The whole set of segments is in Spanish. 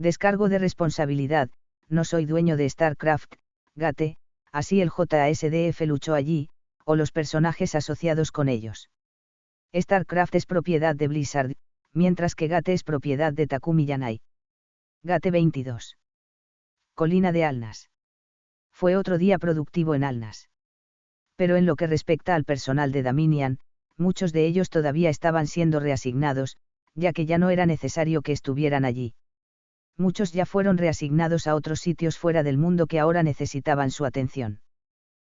Descargo de responsabilidad, no soy dueño de StarCraft, Gate, así el JSDF luchó allí, o los personajes asociados con ellos. StarCraft es propiedad de Blizzard, mientras que Gate es propiedad de Takumi Yanai. Gate 22. Colina de Alnas. Fue otro día productivo en Alnas. Pero en lo que respecta al personal de Dominion, muchos de ellos todavía estaban siendo reasignados, ya que ya no era necesario que estuvieran allí. Muchos ya fueron reasignados a otros sitios fuera del mundo que ahora necesitaban su atención.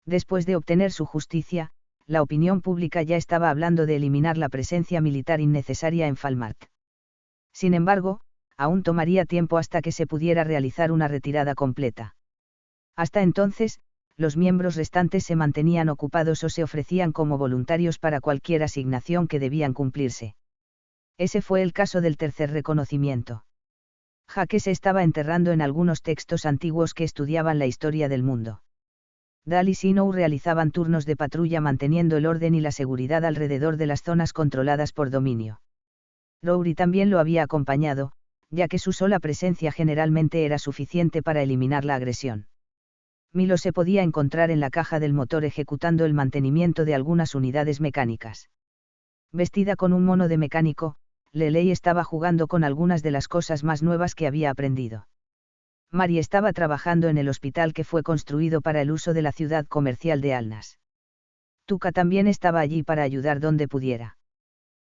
Después de obtener su justicia, la opinión pública ya estaba hablando de eliminar la presencia militar innecesaria en Falmart. Sin embargo, aún tomaría tiempo hasta que se pudiera realizar una retirada completa. Hasta entonces, los miembros restantes se mantenían ocupados o se ofrecían como voluntarios para cualquier asignación que debían cumplirse. Ese fue el caso del tercer reconocimiento. Jake se estaba enterrando en algunos textos antiguos que estudiaban la historia del mundo. Dal y Sinou realizaban turnos de patrulla manteniendo el orden y la seguridad alrededor de las zonas controladas por dominio. Rory también lo había acompañado, ya que su sola presencia generalmente era suficiente para eliminar la agresión. Milo se podía encontrar en la caja del motor ejecutando el mantenimiento de algunas unidades mecánicas. Vestida con un mono de mecánico, Lelei estaba jugando con algunas de las cosas más nuevas que había aprendido. Mari estaba trabajando en el hospital que fue construido para el uso de la ciudad comercial de Alnas. Tuka también estaba allí para ayudar donde pudiera.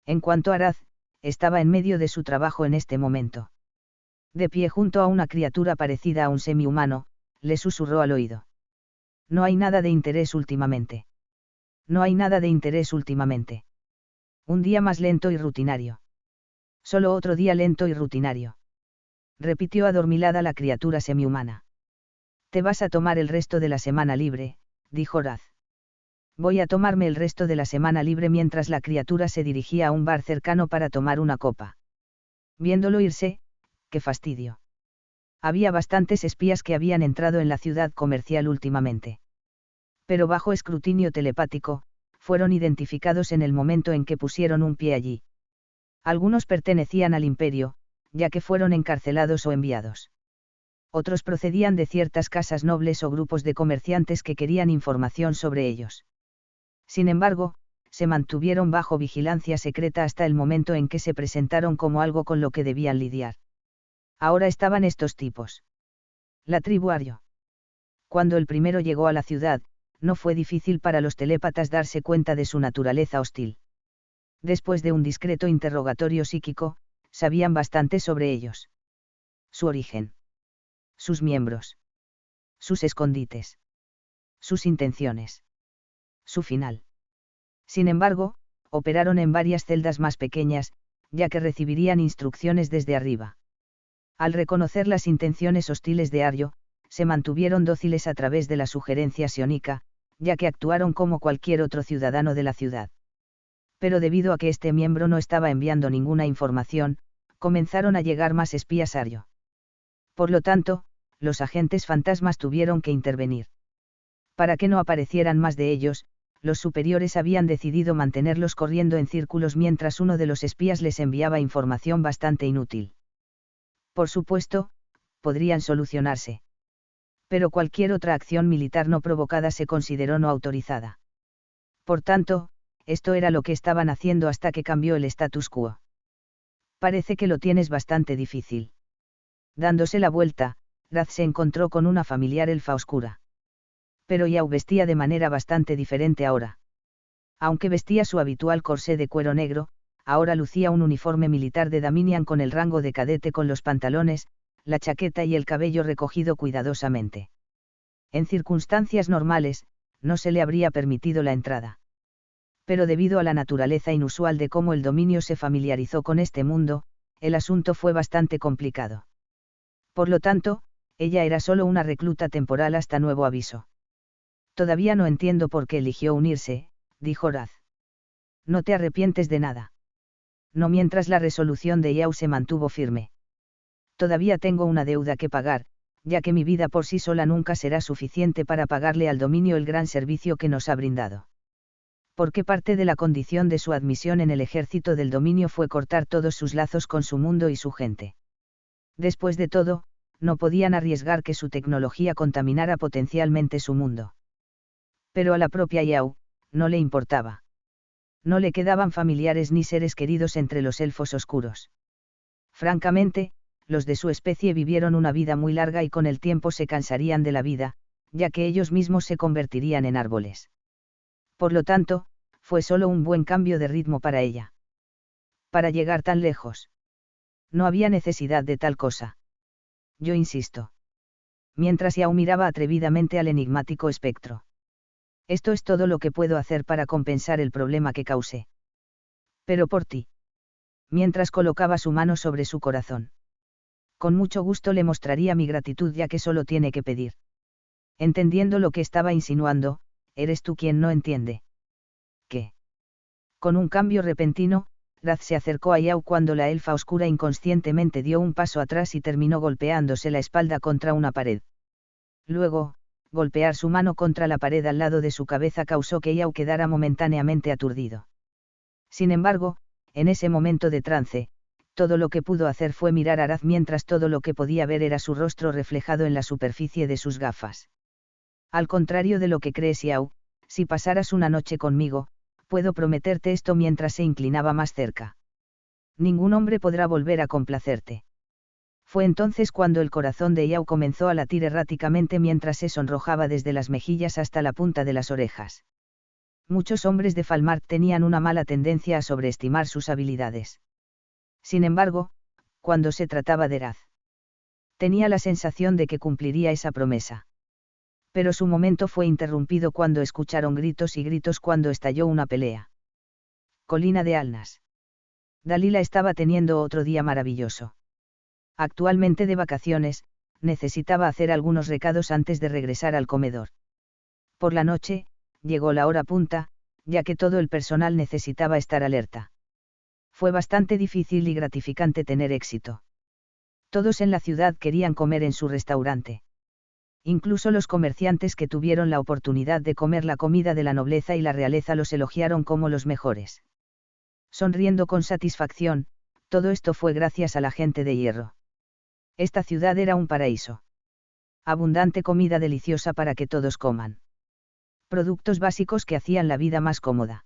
En cuanto a Raz, estaba en medio de su trabajo en este momento. De pie junto a una criatura parecida a un semi-humano, le susurró al oído. No hay nada de interés últimamente. No hay nada de interés últimamente. Un día más lento y rutinario. Solo otro día lento y rutinario. Repitió adormilada la criatura semihumana. Te vas a tomar el resto de la semana libre, dijo Raz. Voy a tomarme el resto de la semana libre mientras la criatura se dirigía a un bar cercano para tomar una copa. Viéndolo irse, qué fastidio. Había bastantes espías que habían entrado en la ciudad comercial últimamente. Pero bajo escrutinio telepático, fueron identificados en el momento en que pusieron un pie allí. Algunos pertenecían al imperio, ya que fueron encarcelados o enviados. Otros procedían de ciertas casas nobles o grupos de comerciantes que querían información sobre ellos. Sin embargo, se mantuvieron bajo vigilancia secreta hasta el momento en que se presentaron como algo con lo que debían lidiar. Ahora estaban estos tipos. La tribu Aryo. Cuando el primero llegó a la ciudad, no fue difícil para los telépatas darse cuenta de su naturaleza hostil. Después de un discreto interrogatorio psíquico, sabían bastante sobre ellos. Su origen. Sus miembros. Sus escondites. Sus intenciones. Su final. Sin embargo, operaron en varias celdas más pequeñas, ya que recibirían instrucciones desde arriba. Al reconocer las intenciones hostiles de Aryo, se mantuvieron dóciles a través de la sugerencia psiónica, ya que actuaron como cualquier otro ciudadano de la ciudad. Pero debido a que este miembro no estaba enviando ninguna información, comenzaron a llegar más espías a Aryo. Por lo tanto, los agentes fantasmas tuvieron que intervenir. Para que no aparecieran más de ellos, los superiores habían decidido mantenerlos corriendo en círculos mientras uno de los espías les enviaba información bastante inútil. Por supuesto, podrían solucionarse. Pero cualquier otra acción militar no provocada se consideró no autorizada. Por tanto, esto era lo que estaban haciendo hasta que cambió el status quo. Parece que lo tienes bastante difícil. Dándose la vuelta, Raz se encontró con una familiar elfa oscura. Pero Yao vestía de manera bastante diferente ahora. Aunque vestía su habitual corsé de cuero negro, ahora lucía un uniforme militar de Dominion con el rango de cadete con los pantalones, la chaqueta y el cabello recogido cuidadosamente. En circunstancias normales, no se le habría permitido la entrada. Pero debido a la naturaleza inusual de cómo el dominio se familiarizó con este mundo, el asunto fue bastante complicado. Por lo tanto, ella era solo una recluta temporal hasta nuevo aviso. Todavía no entiendo por qué eligió unirse, dijo Raz. No te arrepientes de nada. No mientras la resolución de Yao se mantuvo firme. Todavía tengo una deuda que pagar, ya que mi vida por sí sola nunca será suficiente para pagarle al dominio el gran servicio que nos ha brindado. Porque parte de la condición de su admisión en el ejército del dominio fue cortar todos sus lazos con su mundo y su gente. Después de todo, no podían arriesgar que su tecnología contaminara potencialmente su mundo. Pero a la propia Yao, no le importaba. No le quedaban familiares ni seres queridos entre los elfos oscuros. Francamente, los de su especie vivieron una vida muy larga y con el tiempo se cansarían de la vida, ya que ellos mismos se convertirían en árboles. Por lo tanto, fue solo un buen cambio de ritmo para ella. Para llegar tan lejos. No había necesidad de tal cosa. Yo insisto. Mientras Yao miraba atrevidamente al enigmático espectro. Esto es todo lo que puedo hacer para compensar el problema que causé. Pero por ti. Mientras colocaba su mano sobre su corazón. Con mucho gusto le mostraría mi gratitud ya que solo tiene que pedir. Entendiendo lo que estaba insinuando, eres tú quien no entiende. ¿Qué? Con un cambio repentino, Raz se acercó a Yao cuando la elfa oscura inconscientemente dio un paso atrás y terminó golpeándose la espalda contra una pared. Luego, golpear su mano contra la pared al lado de su cabeza causó que Yao quedara momentáneamente aturdido. Sin embargo, en ese momento de trance, todo lo que pudo hacer fue mirar a Raz mientras todo lo que podía ver era su rostro reflejado en la superficie de sus gafas. Al contrario de lo que crees, Yao, si pasaras una noche conmigo, puedo prometerte esto mientras se inclinaba más cerca. Ningún hombre podrá volver a complacerte. Fue entonces cuando el corazón de Yao comenzó a latir erráticamente mientras se sonrojaba desde las mejillas hasta la punta de las orejas. Muchos hombres de Falmart tenían una mala tendencia a sobreestimar sus habilidades. Sin embargo, cuando se trataba de Raz, tenía la sensación de que cumpliría esa promesa. Pero su momento fue interrumpido cuando escucharon gritos y gritos cuando estalló una pelea. Colina de Alnas. Dalila estaba teniendo otro día maravilloso. Actualmente de vacaciones, necesitaba hacer algunos recados antes de regresar al comedor. Por la noche, llegó la hora punta, ya que todo el personal necesitaba estar alerta. Fue bastante difícil y gratificante tener éxito. Todos en la ciudad querían comer en su restaurante. Incluso los comerciantes que tuvieron la oportunidad de comer la comida de la nobleza y la realeza los elogiaron como los mejores. Sonriendo con satisfacción, todo esto fue gracias a la gente de hierro. Esta ciudad era un paraíso. Abundante comida deliciosa para que todos coman. Productos básicos que hacían la vida más cómoda.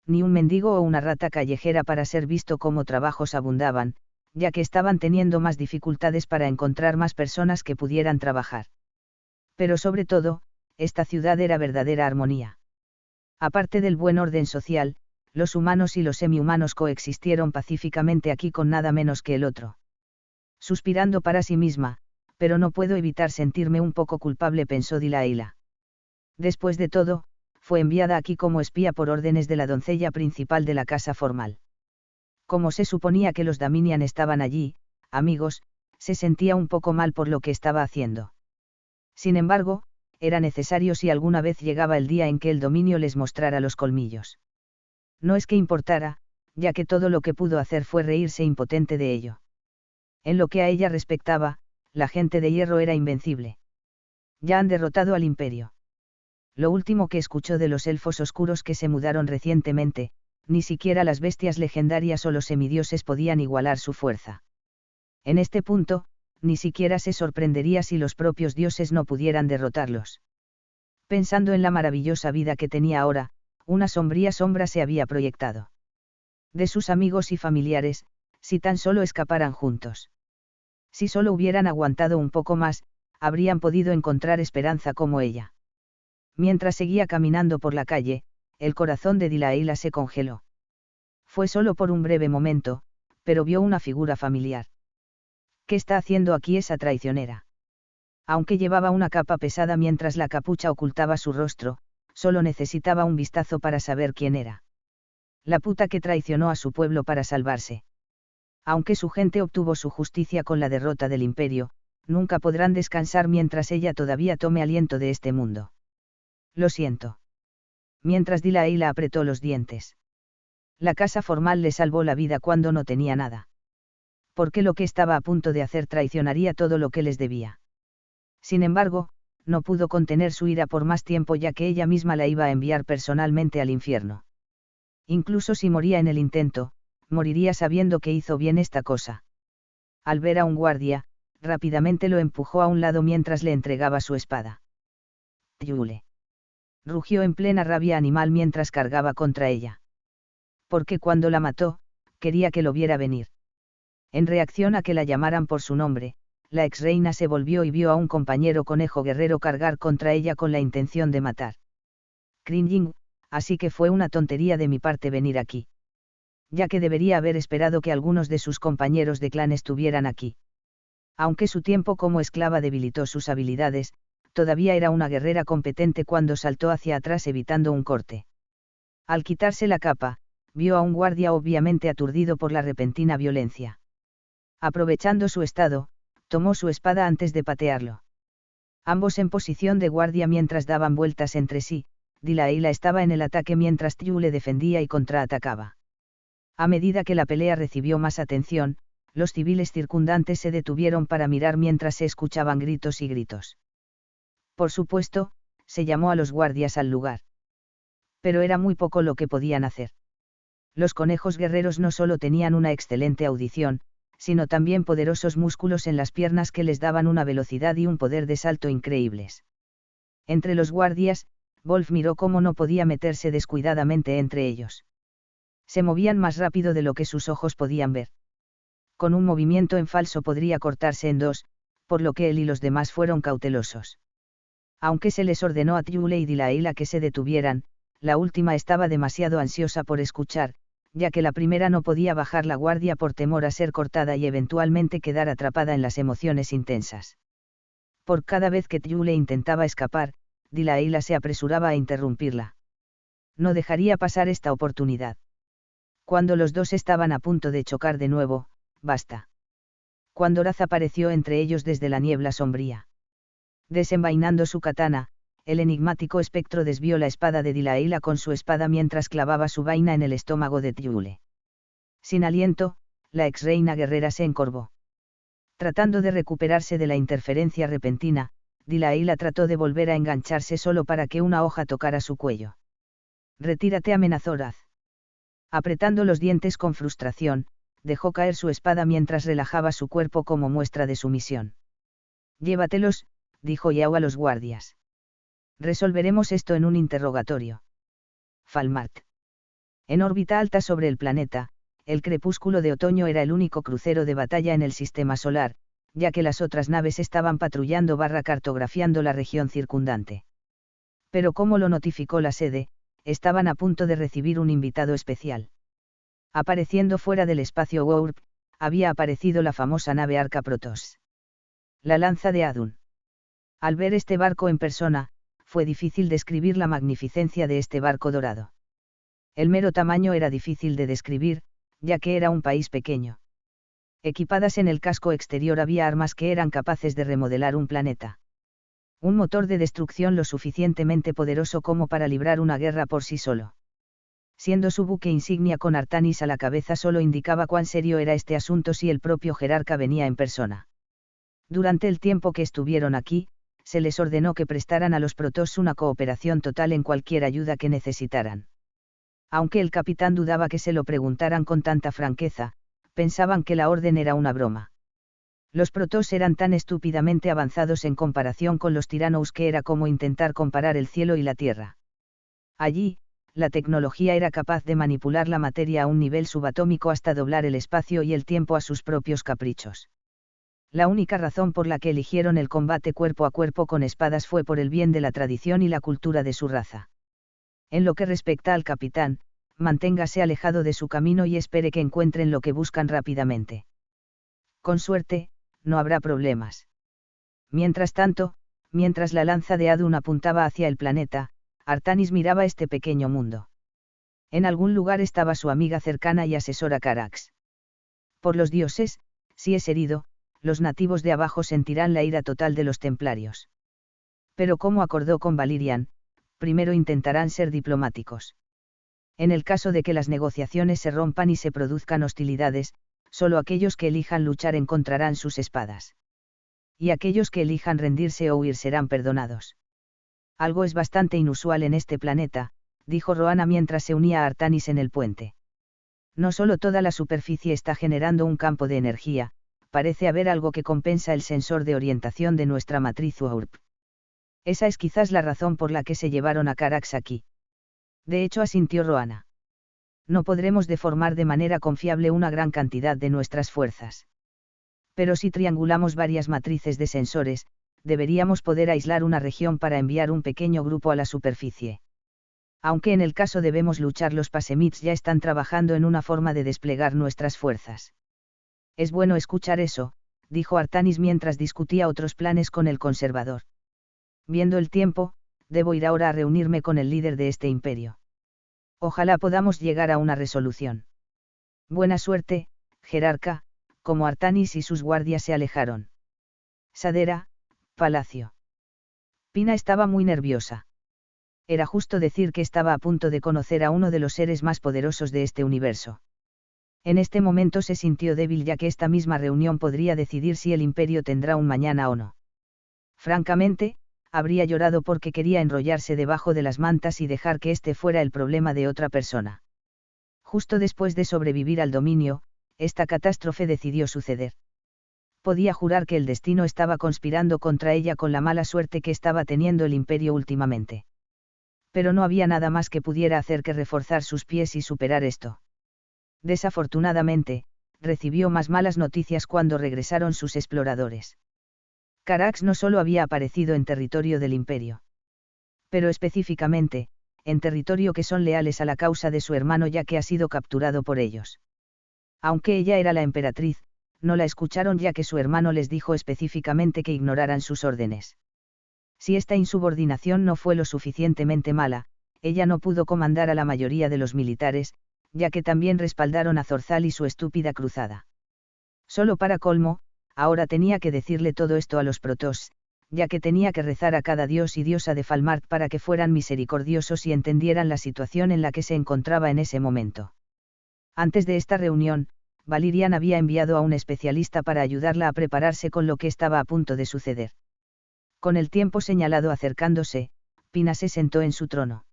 Ni un mendigo o una rata callejera para ser visto como trabajos abundaban, ya que estaban teniendo más dificultades para encontrar más personas que pudieran trabajar. Pero sobre todo, esta ciudad era verdadera armonía. Aparte del buen orden social, los humanos y los semi-humanos coexistieron pacíficamente aquí con nada menos que el otro. Suspirando para sí misma, pero no puedo evitar sentirme un poco culpable, pensó Delilah. Después de todo, fue enviada aquí como espía por órdenes de la doncella principal de la casa formal. Como se suponía que los Daminian estaban allí, amigos, se sentía un poco mal por lo que estaba haciendo. Sin embargo, era necesario si alguna vez llegaba el día en que el dominio les mostrara los colmillos. No es que importara, ya que todo lo que pudo hacer fue reírse impotente de ello. En lo que a ella respectaba, la gente de hierro era invencible. Ya han derrotado al imperio. Lo último que escuchó de los elfos oscuros que se mudaron recientemente, ni siquiera las bestias legendarias o los semidioses podían igualar su fuerza. En este punto, ni siquiera se sorprendería si los propios dioses no pudieran derrotarlos. Pensando en la maravillosa vida que tenía ahora, una sombría sombra se había proyectado. De sus amigos y familiares, si tan solo escaparan juntos. Si solo hubieran aguantado un poco más, habrían podido encontrar esperanza como ella. Mientras seguía caminando por la calle, el corazón de Delilah se congeló. Fue solo por un breve momento, pero vio una figura familiar. ¿Qué está haciendo aquí esa traicionera? Aunque llevaba una capa pesada mientras la capucha ocultaba su rostro, solo necesitaba un vistazo para saber quién era. La puta que traicionó a su pueblo para salvarse. Aunque su gente obtuvo su justicia con la derrota del imperio, nunca podrán descansar mientras ella todavía tome aliento de este mundo. Lo siento. Mientras Delilah apretó los dientes. La casa formal le salvó la vida cuando no tenía nada. Porque lo que estaba a punto de hacer traicionaría todo lo que les debía. Sin embargo, no pudo contener su ira por más tiempo ya que ella misma la iba a enviar personalmente al infierno. Incluso si moría en el intento, moriría sabiendo que hizo bien esta cosa. Al ver a un guardia, rápidamente lo empujó a un lado mientras le entregaba su espada. Tyule. Rugió en plena rabia animal mientras cargaba contra ella. Porque cuando la mató, quería que lo viera venir. En reacción a que la llamaran por su nombre, la ex reina se volvió y vio a un compañero conejo guerrero cargar contra ella con la intención de matar. Cringing, así que fue una tontería de mi parte venir aquí. Ya que debería haber esperado que algunos de sus compañeros de clan estuvieran aquí. Aunque su tiempo como esclava debilitó sus habilidades, todavía era una guerrera competente cuando saltó hacia atrás evitando un corte. Al quitarse la capa, vio a un guardia obviamente aturdido por la repentina violencia. Aprovechando su estado, tomó su espada antes de patearlo. Ambos en posición de guardia mientras daban vueltas entre sí, Dilaila estaba en el ataque mientras Tyule defendía y contraatacaba. A medida que la pelea recibió más atención, los civiles circundantes se detuvieron para mirar mientras se escuchaban gritos y gritos. Por supuesto, se llamó a los guardias al lugar. Pero era muy poco lo que podían hacer. Los conejos guerreros no solo tenían una excelente audición, sino también poderosos músculos en las piernas que les daban una velocidad y un poder de salto increíbles. Entre los guardias, Wolf miró cómo no podía meterse descuidadamente entre ellos. Se movían más rápido de lo que sus ojos podían ver. Con un movimiento en falso podría cortarse en dos, por lo que él y los demás fueron cautelosos. Aunque se les ordenó a Tyule y Dilaila que se detuvieran, la última estaba demasiado ansiosa por escuchar, ya que la primera no podía bajar la guardia por temor a ser cortada y eventualmente quedar atrapada en las emociones intensas. Por cada vez que Tyule intentaba escapar, Dilaila se apresuraba a interrumpirla. No dejaría pasar esta oportunidad. Cuando los dos estaban a punto de chocar de nuevo, basta. Cuando Raz apareció entre ellos desde la niebla sombría. Desenvainando su katana, el enigmático espectro desvió la espada de Dilaila con su espada mientras clavaba su vaina en el estómago de Tyule. Sin aliento, la ex reina guerrera se encorvó. Tratando de recuperarse de la interferencia repentina, Dilaila trató de volver a engancharse solo para que una hoja tocara su cuello. Retírate, amenazó Raz. Apretando los dientes con frustración, dejó caer su espada mientras relajaba su cuerpo como muestra de sumisión. Llévatelos, dijo Yao a los guardias. Resolveremos esto en un interrogatorio. Falmart. En órbita alta sobre el planeta, el crepúsculo de otoño era el único crucero de batalla en el sistema solar, ya que las otras naves estaban patrullando / cartografiando la región circundante. Pero como lo notificó la sede, estaban a punto de recibir un invitado especial. Apareciendo fuera del espacio Warp, había aparecido la famosa nave Arca Protoss. La lanza de Adun. Al ver este barco en persona, fue difícil describir la magnificencia de este barco dorado. El mero tamaño era difícil de describir, ya que era un país pequeño. Equipadas en el casco exterior había armas que eran capaces de remodelar un planeta. Un motor de destrucción lo suficientemente poderoso como para librar una guerra por sí solo. Siendo su buque insignia con Artanis a la cabeza solo indicaba cuán serio era este asunto si el propio jerarca venía en persona. Durante el tiempo que estuvieron aquí, se les ordenó que prestaran a los Protoss una cooperación total en cualquier ayuda que necesitaran. Aunque el capitán dudaba que se lo preguntaran con tanta franqueza, pensaban que la orden era una broma. Los Protoss eran tan estúpidamente avanzados en comparación con los Tyrannos que era como intentar comparar el cielo y la tierra. Allí, la tecnología era capaz de manipular la materia a un nivel subatómico hasta doblar el espacio y el tiempo a sus propios caprichos. La única razón por la que eligieron el combate cuerpo a cuerpo con espadas fue por el bien de la tradición y la cultura de su raza. En lo que respecta al capitán, manténgase alejado de su camino y espere que encuentren lo que buscan rápidamente. Con suerte, no habrá problemas. Mientras tanto, mientras la lanza de Adun apuntaba hacia el planeta, Artanis miraba este pequeño mundo. En algún lugar estaba su amiga cercana y asesora Carax. Por los dioses, si es herido, los nativos de abajo sentirán la ira total de los templarios. Pero como acordó con Valirian, primero intentarán ser diplomáticos. En el caso de que las negociaciones se rompan y se produzcan hostilidades, solo aquellos que elijan luchar encontrarán sus espadas. Y aquellos que elijan rendirse o huir serán perdonados. Algo es bastante inusual en este planeta, dijo Roana mientras se unía a Artanis en el puente. No solo toda la superficie está generando un campo de energía, parece haber algo que compensa el sensor de orientación de nuestra matriz UAURP. Esa es quizás la razón por la que se llevaron a Carax aquí. De hecho, asintió Roanna. No podremos deformar de manera confiable una gran cantidad de nuestras fuerzas. Pero si triangulamos varias matrices de sensores, deberíamos poder aislar una región para enviar un pequeño grupo a la superficie. Aunque en el caso debemos luchar, los Pasemits ya están trabajando en una forma de desplegar nuestras fuerzas. Es bueno escuchar eso, dijo Artanis mientras discutía otros planes con el conservador. Viendo el tiempo, debo ir ahora a reunirme con el líder de este imperio. Ojalá podamos llegar a una resolución. Buena suerte, jerarca, como Artanis y sus guardias se alejaron. Sadera, palacio. Pina estaba muy nerviosa. Era justo decir que estaba a punto de conocer a uno de los seres más poderosos de este universo. En este momento se sintió débil, ya que esta misma reunión podría decidir si el imperio tendrá un mañana o no. Francamente, habría llorado porque quería enrollarse debajo de las mantas y dejar que este fuera el problema de otra persona. Justo después de sobrevivir al dominio, esta catástrofe decidió suceder. Podía jurar que el destino estaba conspirando contra ella con la mala suerte que estaba teniendo el imperio últimamente. Pero no había nada más que pudiera hacer que reforzar sus pies y superar esto. Desafortunadamente, recibió más malas noticias cuando regresaron sus exploradores. Carax no solo había aparecido en territorio del imperio, pero específicamente, en territorio que son leales a la causa de su hermano, ya que ha sido capturado por ellos. Aunque ella era la emperatriz, no la escucharon, ya que su hermano les dijo específicamente que ignoraran sus órdenes. Si esta insubordinación no fue lo suficientemente mala, ella no pudo comandar a la mayoría de los militares, ya que también respaldaron a Zorzal y su estúpida cruzada. Solo para colmo, ahora tenía que decirle todo esto a los Protoss, ya que tenía que rezar a cada dios y diosa de Falmart para que fueran misericordiosos y entendieran la situación en la que se encontraba en ese momento. Antes de esta reunión, Valirian había enviado a un especialista para ayudarla a prepararse con lo que estaba a punto de suceder. Con el tiempo señalado acercándose, Pina se sentó en su trono.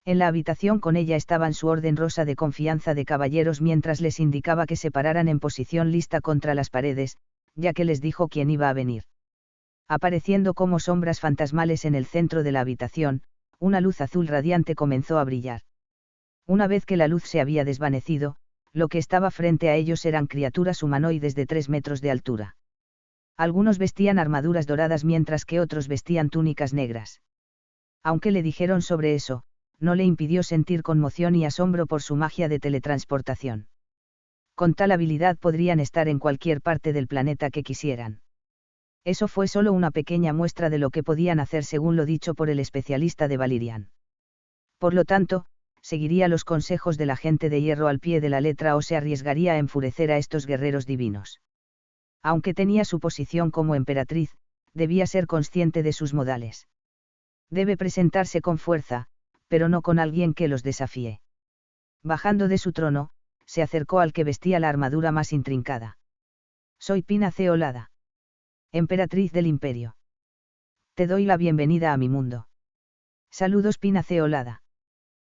En la habitación con ella estaban su orden rosa de confianza de caballeros mientras les indicaba que se pararan en posición lista contra las paredes, ya que les dijo quién iba a venir. Apareciendo como sombras fantasmales en el centro de la habitación, una luz azul radiante comenzó a brillar. Una vez que la luz se había desvanecido, lo que estaba frente a ellos eran criaturas humanoides de 3 metros de altura. Algunos vestían armaduras doradas mientras que otros vestían túnicas negras. Aunque le dijeron sobre eso, no le impidió sentir conmoción y asombro por su magia de teletransportación. Con tal habilidad podrían estar en cualquier parte del planeta que quisieran. Eso fue solo una pequeña muestra de lo que podían hacer según lo dicho por el especialista de Valirian. Por lo tanto, seguiría los consejos de la gente de hierro al pie de la letra o se arriesgaría a enfurecer a estos guerreros divinos. Aunque tenía su posición como emperatriz, debía ser consciente de sus modales. Debe presentarse con fuerza, pero no con alguien que los desafíe. Bajando de su trono, se acercó al que vestía la armadura más intrincada. Soy Pina Ceolada, emperatriz del imperio. Te doy la bienvenida a mi mundo. Saludos, Pina Ceolada.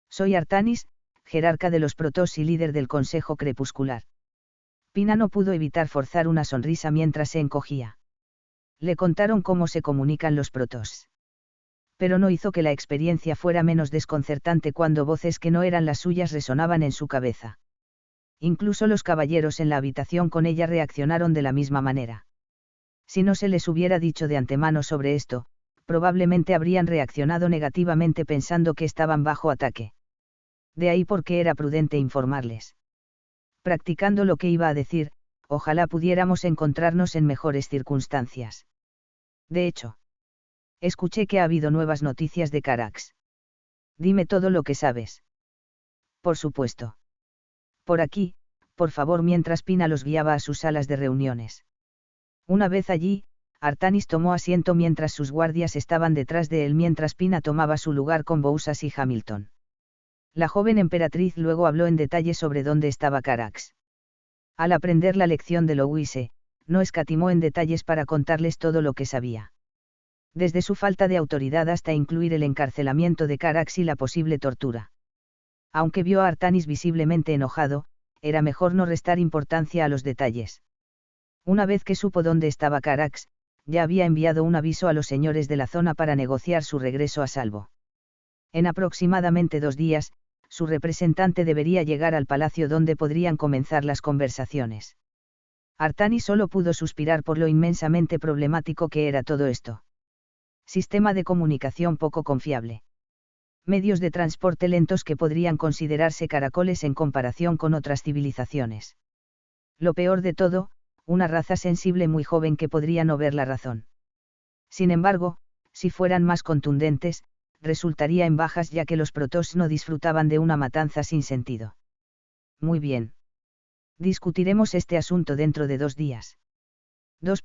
Soy Artanis, jerarca de los Protoss y líder del Consejo Crepuscular. Pina no pudo evitar forzar una sonrisa mientras se encogía. Le contaron cómo se comunican los Protoss. Pero no hizo que la experiencia fuera menos desconcertante cuando voces que no eran las suyas resonaban en su cabeza. Incluso los caballeros en la habitación con ella reaccionaron de la misma manera. Si no se les hubiera dicho de antemano sobre esto, probablemente habrían reaccionado negativamente pensando que estaban bajo ataque. De ahí porque era prudente informarles. Practicando lo que iba a decir, ojalá pudiéramos encontrarnos en mejores circunstancias. De hecho, escuché que ha habido nuevas noticias de Carax. Dime todo lo que sabes. Por supuesto. Por aquí, por favor, mientras Pina los guiaba a sus salas de reuniones. Una vez allí, Artanis tomó asiento mientras sus guardias estaban detrás de él mientras Pina tomaba su lugar con Bousas y Hamilton. La joven emperatriz luego habló en detalle sobre dónde estaba Carax. Al aprender la lección de Louise, no escatimó en detalles para contarles todo lo que sabía. Desde su falta de autoridad hasta incluir el encarcelamiento de Carax y la posible tortura. Aunque vio a Artanis visiblemente enojado, era mejor no restar importancia a los detalles. Una vez que supo dónde estaba Carax, ya había enviado un aviso a los señores de la zona para negociar su regreso a salvo. En aproximadamente 2 días, su representante debería llegar al palacio donde podrían comenzar las conversaciones. Artani solo pudo suspirar por lo inmensamente problemático que era todo esto. Sistema de comunicación poco confiable. Medios de transporte lentos que podrían considerarse caracoles en comparación con otras civilizaciones. Lo peor de todo, una raza sensible muy joven que podría no ver la razón. Sin embargo, si fueran más contundentes, resultaría en bajas ya que los protoss no disfrutaban de una matanza sin sentido. Muy bien. Discutiremos este asunto dentro de 2 días.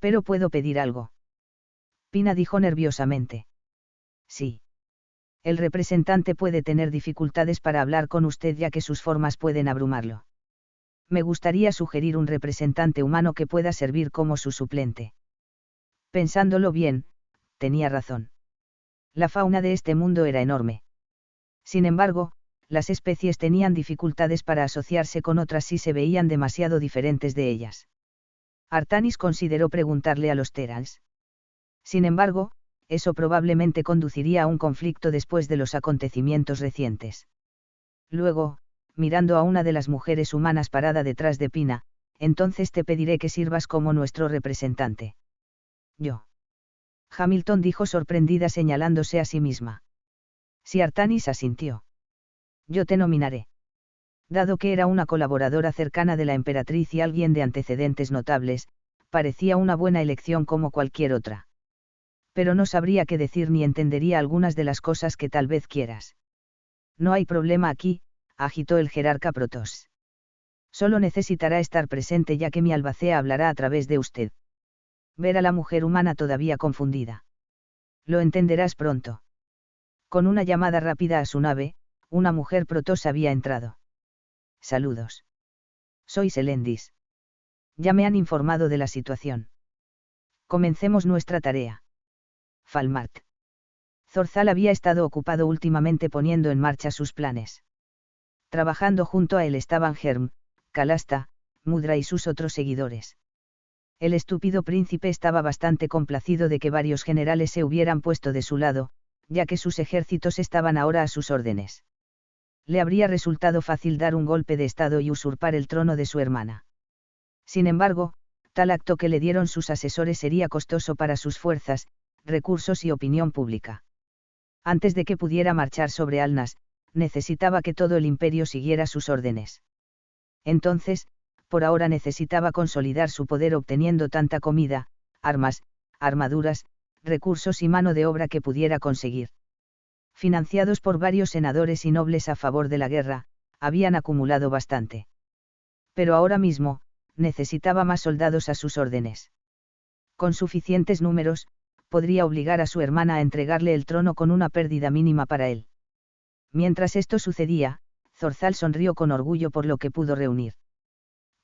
Pero ¿puedo pedir algo? Pina dijo nerviosamente. Sí. El representante puede tener dificultades para hablar con usted ya que sus formas pueden abrumarlo. Me gustaría sugerir un representante humano que pueda servir como su suplente. Pensándolo bien, tenía razón. La fauna de este mundo era enorme. Sin embargo, las especies tenían dificultades para asociarse con otras si se veían demasiado diferentes de ellas. Artanis consideró preguntarle a los Terrans. Sin embargo, eso probablemente conduciría a un conflicto después de los acontecimientos recientes. Luego, mirando a una de las mujeres humanas parada detrás de Pina, entonces te pediré que sirvas como nuestro representante. Yo. Hamilton dijo sorprendida señalándose a sí misma. Si Artanis asintió. Yo te nominaré. Dado que era una colaboradora cercana de la emperatriz y alguien de antecedentes notables, parecía una buena elección como cualquier otra. Pero no sabría qué decir ni entendería algunas de las cosas que tal vez quieras. No hay problema aquí, agitó el jerarca Protoss. Solo necesitará estar presente ya que mi albacea hablará a través de usted. Ver a la mujer humana todavía confundida. Lo entenderás pronto. Con una llamada rápida a su nave, una mujer Protoss había entrado. Saludos. Soy Selendis. Ya me han informado de la situación. Comencemos nuestra tarea. Falmart. Zorzal había estado ocupado últimamente poniendo en marcha sus planes. Trabajando junto a él estaban Germ, Calasta, Mudra y sus otros seguidores. El estúpido príncipe estaba bastante complacido de que varios generales se hubieran puesto de su lado, ya que sus ejércitos estaban ahora a sus órdenes. Le habría resultado fácil dar un golpe de estado y usurpar el trono de su hermana. Sin embargo, tal acto que le dieron sus asesores sería costoso para sus fuerzas, recursos y opinión pública. Antes de que pudiera marchar sobre Alnas, necesitaba que todo el imperio siguiera sus órdenes. Entonces, por ahora necesitaba consolidar su poder obteniendo tanta comida, armas, armaduras, recursos y mano de obra que pudiera conseguir. Financiados por varios senadores y nobles a favor de la guerra, habían acumulado bastante. Pero ahora mismo, necesitaba más soldados a sus órdenes. Con suficientes números, podría obligar a su hermana a entregarle el trono con una pérdida mínima para él. Mientras esto sucedía, Zorzal sonrió con orgullo por lo que pudo reunir.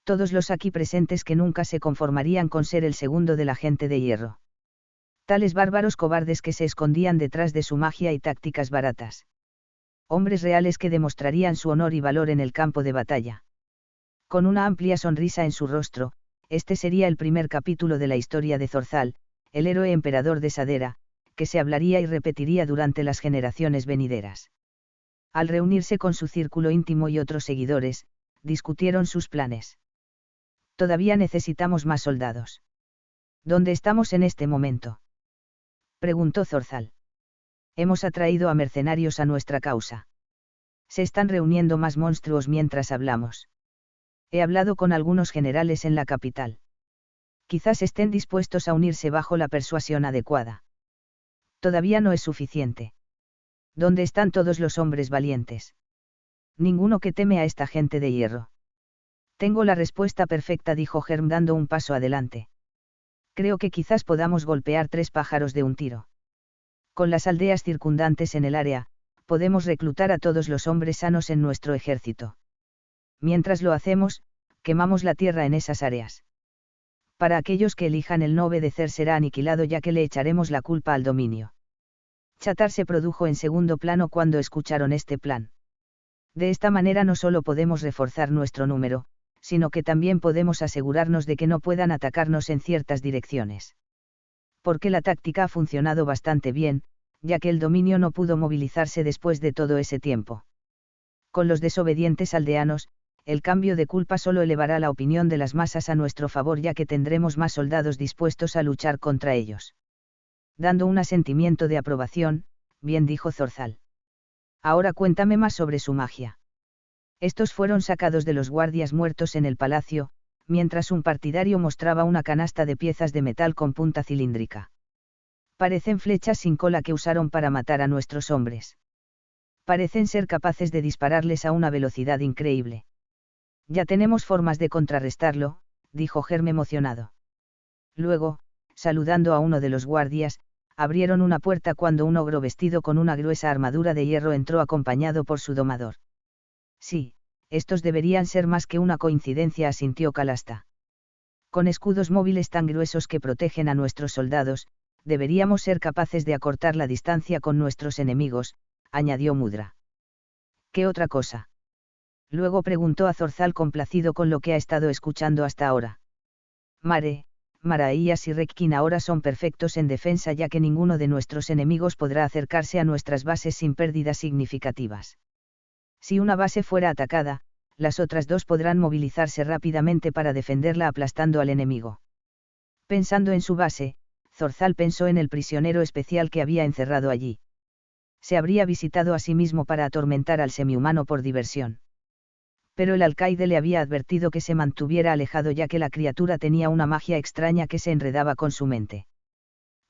Todos los aquí presentes que nunca se conformarían con ser el segundo de la gente de hierro. Tales bárbaros cobardes que se escondían detrás de su magia y tácticas baratas. Hombres reales que demostrarían su honor y valor en el campo de batalla. Con una amplia sonrisa en su rostro, este sería el primer capítulo de la historia de Zorzal, el héroe emperador de Sadera, que se hablaría y repetiría durante las generaciones venideras. Al reunirse con su círculo íntimo y otros seguidores, discutieron sus planes. Todavía necesitamos más soldados. ¿Dónde estamos en este momento?, preguntó Zorzal. Hemos atraído a mercenarios a nuestra causa. Se están reuniendo más monstruos mientras hablamos. He hablado con algunos generales en la capital. Quizás estén dispuestos a unirse bajo la persuasión adecuada. Todavía no es suficiente. ¿Dónde están todos los hombres valientes? Ninguno que teme a esta gente de hierro. Tengo la respuesta perfecta, dijo Germ dando un paso adelante. Creo que quizás podamos golpear 3 pájaros de un tiro. Con las aldeas circundantes en el área, podemos reclutar a todos los hombres sanos en nuestro ejército. Mientras lo hacemos, quemamos la tierra en esas áreas. Para aquellos que elijan el no obedecer será aniquilado ya que le echaremos la culpa al dominio. Chatar se produjo en segundo plano cuando escucharon este plan. De esta manera no solo podemos reforzar nuestro número, sino que también podemos asegurarnos de que no puedan atacarnos en ciertas direcciones. Porque la táctica ha funcionado bastante bien, ya que el dominio no pudo movilizarse después de todo ese tiempo. Con los desobedientes aldeanos, el cambio de culpa solo elevará la opinión de las masas a nuestro favor, ya que tendremos más soldados dispuestos a luchar contra ellos. Dando un asentimiento de aprobación, bien, dijo Zorzal. Ahora cuéntame más sobre su magia. Estos fueron sacados de los guardias muertos en el palacio, mientras un partidario mostraba una canasta de piezas de metal con punta cilíndrica. Parecen flechas sin cola que usaron para matar a nuestros hombres. Parecen ser capaces de dispararles a una velocidad increíble. Ya tenemos formas de contrarrestarlo, dijo Germ emocionado. Luego, saludando a uno de los guardias, abrieron una puerta cuando un ogro vestido con una gruesa armadura de hierro entró acompañado por su domador. Sí, estos deberían ser más que una coincidencia, asintió Calasta. Con escudos móviles tan gruesos que protegen a nuestros soldados, deberíamos ser capaces de acortar la distancia con nuestros enemigos, añadió Mudra. ¿Qué otra cosa? Luego preguntó a Zorzal, complacido con lo que ha estado escuchando hasta ahora. Mare, Maraías y Rekkin ahora son perfectos en defensa, ya que ninguno de nuestros enemigos podrá acercarse a nuestras bases sin pérdidas significativas. Si una base fuera atacada, las otras dos podrán movilizarse rápidamente para defenderla aplastando al enemigo. Pensando en su base, Zorzal pensó en el prisionero especial que había encerrado allí. Se habría visitado a sí mismo para atormentar al semihumano por diversión. Pero el alcaide le había advertido que se mantuviera alejado, ya que la criatura tenía una magia extraña que se enredaba con su mente.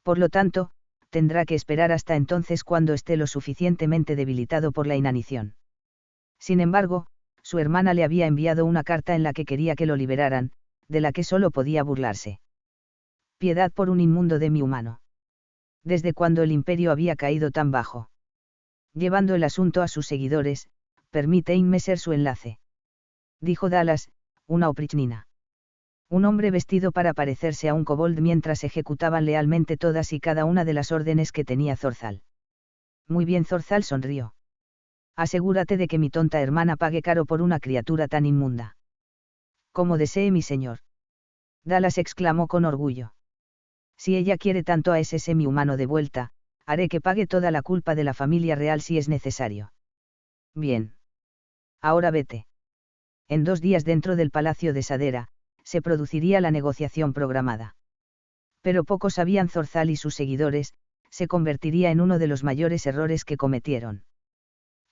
Por lo tanto, tendrá que esperar hasta entonces, cuando esté lo suficientemente debilitado por la inanición. Sin embargo, su hermana le había enviado una carta en la que quería que lo liberaran, de la que solo podía burlarse. Piedad por un inmundo demi-humano. ¿Desde cuándo el imperio había caído tan bajo? Llevando el asunto a sus seguidores, permíteme ser su enlace. Dijo Dallas, una oprichnina. Un hombre vestido para parecerse a un kobold mientras ejecutaban lealmente todas y cada una de las órdenes que tenía Zorzal. Muy bien, Zorzal sonrió. Asegúrate de que mi tonta hermana pague caro por una criatura tan inmunda. Como desee mi señor. Dallas exclamó con orgullo. Si ella quiere tanto a ese semihumano de vuelta, haré que pague toda la culpa de la familia real si es necesario. Bien. Ahora vete. En 2 días dentro del Palacio de Sadera, se produciría la negociación programada. Pero poco sabían Zorzal y sus seguidores, se convertiría en uno de los mayores errores que cometieron.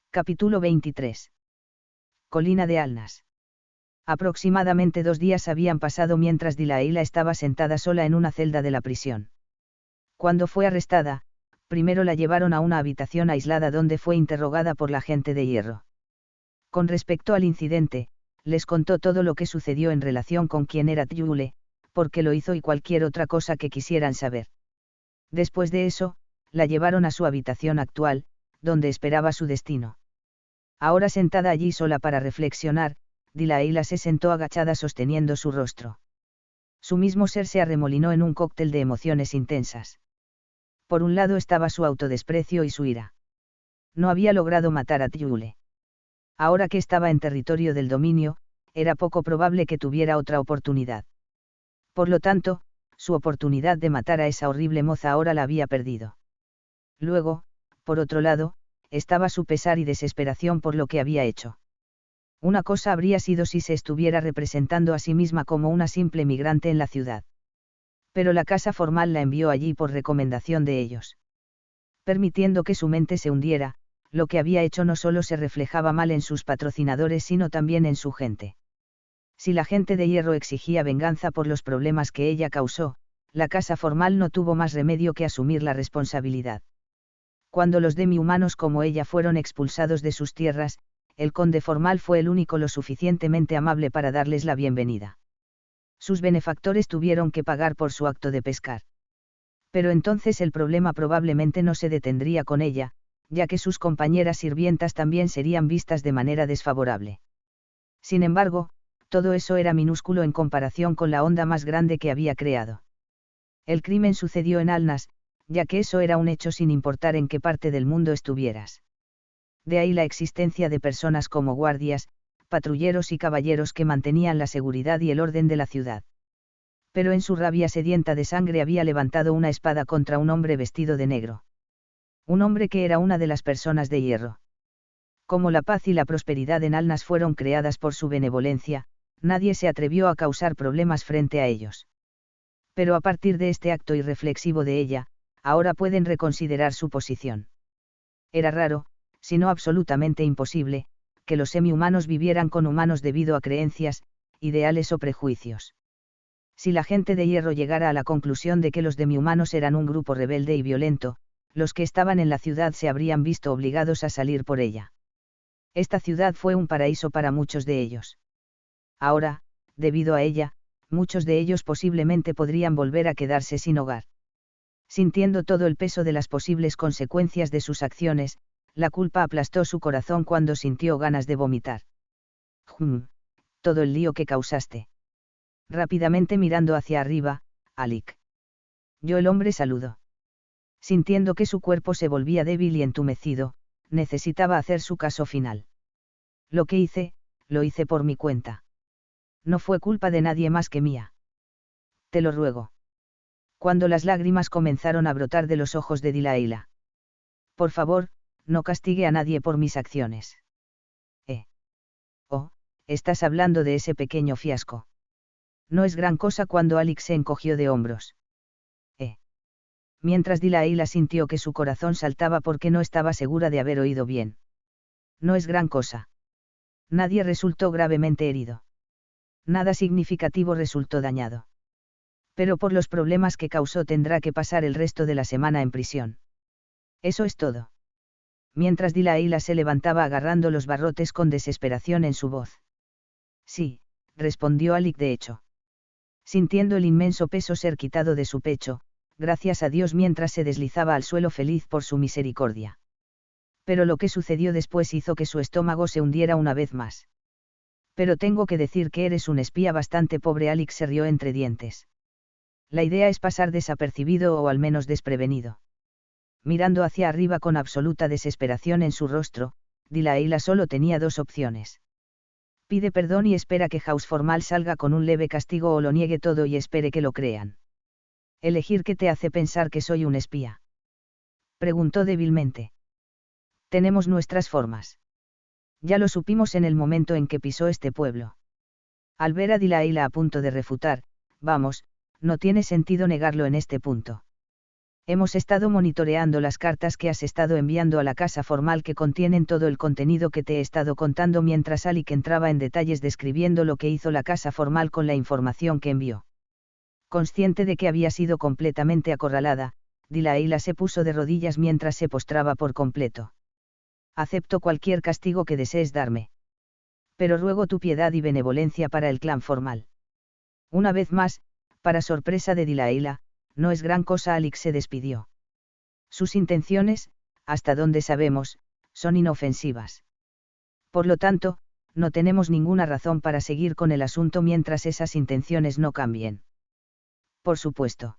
Capítulo 23. Colina de Alnas. Aproximadamente 2 días habían pasado mientras Dilaila estaba sentada sola en una celda de la prisión. Cuando fue arrestada, primero la llevaron a una habitación aislada donde fue interrogada por la gente de hierro. Con respecto al incidente, les contó todo lo que sucedió en relación con quién era Tyule, por qué lo hizo y cualquier otra cosa que quisieran saber. Después de eso, la llevaron a su habitación actual, donde esperaba su destino. Ahora sentada allí sola para reflexionar, Dilaila se sentó agachada sosteniendo su rostro. Su mismo ser se arremolinó en un cóctel de emociones intensas. Por un lado estaba su autodesprecio y su ira. No había logrado matar a Tyule. Ahora que estaba en territorio del dominio, era poco probable que tuviera otra oportunidad. Por lo tanto, su oportunidad de matar a esa horrible moza ahora la había perdido. Luego, por otro lado, estaba su pesar y desesperación por lo que había hecho. Una cosa habría sido si se estuviera representando a sí misma como una simple migrante en la ciudad. Pero la casa formal la envió allí por recomendación de ellos. Permitiendo que su mente se hundiera, lo que había hecho no solo se reflejaba mal en sus patrocinadores sino también en su gente. Si la gente de hierro exigía venganza por los problemas que ella causó, la casa formal no tuvo más remedio que asumir la responsabilidad. Cuando los demi-humanos como ella fueron expulsados de sus tierras, el conde formal fue el único lo suficientemente amable para darles la bienvenida. Sus benefactores tuvieron que pagar por su acto de pescar. Pero entonces el problema probablemente no se detendría con ella, ya que sus compañeras sirvientas también serían vistas de manera desfavorable. Sin embargo, todo eso era minúsculo en comparación con la onda más grande que había creado. El crimen sucedió en Alnas, ya que eso era un hecho sin importar en qué parte del mundo estuvieras. De ahí la existencia de personas como guardias, patrulleros y caballeros que mantenían la seguridad y el orden de la ciudad. Pero en su rabia sedienta de sangre había levantado una espada contra un hombre vestido de negro. Un hombre que era una de las personas de hierro. Como la paz y la prosperidad en Alnas fueron creadas por su benevolencia, nadie se atrevió a causar problemas frente a ellos. Pero a partir de este acto irreflexivo de ella, ahora pueden reconsiderar su posición. Era raro, si no absolutamente imposible, que los semi-humanos vivieran con humanos debido a creencias, ideales o prejuicios. Si la gente de hierro llegara a la conclusión de que los demi-humanos eran un grupo rebelde y violento, los que estaban en la ciudad se habrían visto obligados a salir por ella. Esta ciudad fue un paraíso para muchos de ellos. Ahora, debido a ella, muchos de ellos posiblemente podrían volver a quedarse sin hogar. Sintiendo todo el peso de las posibles consecuencias de sus acciones, la culpa aplastó su corazón cuando sintió ganas de vomitar. Todo el lío que causaste. Rápidamente mirando hacia arriba, Alec. Yo el hombre saludó. Sintiendo que su cuerpo se volvía débil y entumecido, necesitaba hacer su caso final. Lo que hice, lo hice por mi cuenta. No fue culpa de nadie más que mía. Te lo ruego. Cuando las lágrimas comenzaron a brotar de los ojos de Delilah. Por favor, no castigue a nadie por mis acciones. Oh, estás hablando de ese pequeño fiasco. No es gran cosa cuando Alex se encogió de hombros. Mientras Delilah sintió que su corazón saltaba porque no estaba segura de haber oído bien. No es gran cosa. Nadie resultó gravemente herido. Nada significativo resultó dañado. Pero por los problemas que causó tendrá que pasar el resto de la semana en prisión. Eso es todo. Mientras Delilah se levantaba agarrando los barrotes con desesperación en su voz. Sí, respondió Alec de hecho. Sintiendo el inmenso peso ser quitado de su pecho, gracias a Dios mientras se deslizaba al suelo feliz por su misericordia. Pero lo que sucedió después hizo que su estómago se hundiera una vez más. Pero tengo que decir que eres un espía bastante pobre. Alec se rió entre dientes. La idea es pasar desapercibido o al menos desprevenido. Mirando hacia arriba con absoluta desesperación en su rostro, Delilah solo tenía dos opciones. Pide perdón y espera que House Formal salga con un leve castigo o lo niegue todo y espere que lo crean. ¿Elegir qué te hace pensar que soy un espía? Preguntó débilmente. Tenemos nuestras formas. Ya lo supimos en el momento en que pisó este pueblo. Al ver a Delilah a punto de refutar, vamos, no tiene sentido negarlo en este punto. Hemos estado monitoreando las cartas que has estado enviando a la casa formal que contienen todo el contenido que te he estado contando mientras Alec entraba en detalles describiendo lo que hizo la casa formal con la información que envió. Consciente de que había sido completamente acorralada, Delilah se puso de rodillas mientras se postraba por completo. Acepto cualquier castigo que desees darme. Pero ruego tu piedad y benevolencia para el clan formal. Una vez más, para sorpresa de Delilah, no es gran cosa. Alec se despidió. Sus intenciones, hasta donde sabemos, son inofensivas. Por lo tanto, no tenemos ninguna razón para seguir con el asunto mientras esas intenciones no cambien. Por supuesto.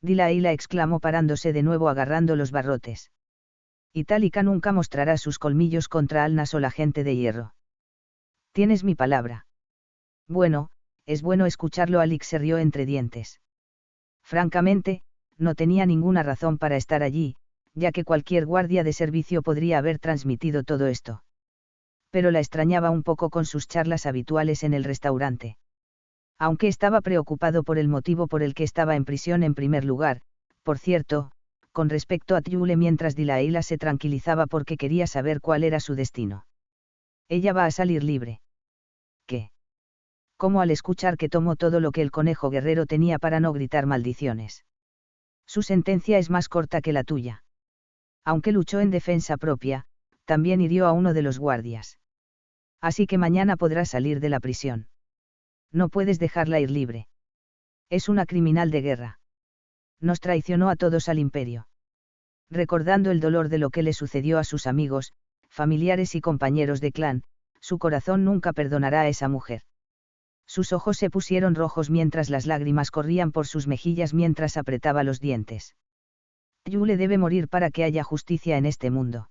Delilah exclamó parándose de nuevo agarrando los barrotes. Itálica nunca mostrará sus colmillos contra Alnas o la gente de hierro. Tienes mi palabra. Bueno, es bueno escucharlo. Alec se rió entre dientes. Francamente, no tenía ninguna razón para estar allí, ya que cualquier guardia de servicio podría haber transmitido todo esto. Pero la extrañaba un poco con sus charlas habituales en el restaurante. Aunque estaba preocupado por el motivo por el que estaba en prisión en primer lugar, por cierto, con respecto a Tyule mientras Delilah se tranquilizaba porque quería saber cuál era su destino. Ella va a salir libre. ¿Qué? Como al escuchar que tomó todo lo que el conejo guerrero tenía para no gritar maldiciones. Su sentencia es más corta que la tuya. Aunque luchó en defensa propia, también hirió a uno de los guardias. Así que mañana podrá salir de la prisión. No puedes dejarla ir libre. Es una criminal de guerra. Nos traicionó a todos al imperio. Recordando el dolor de lo que le sucedió a sus amigos, familiares y compañeros de clan, su corazón nunca perdonará a esa mujer. Sus ojos se pusieron rojos mientras las lágrimas corrían por sus mejillas mientras apretaba los dientes. Tyule debe morir para que haya justicia en este mundo.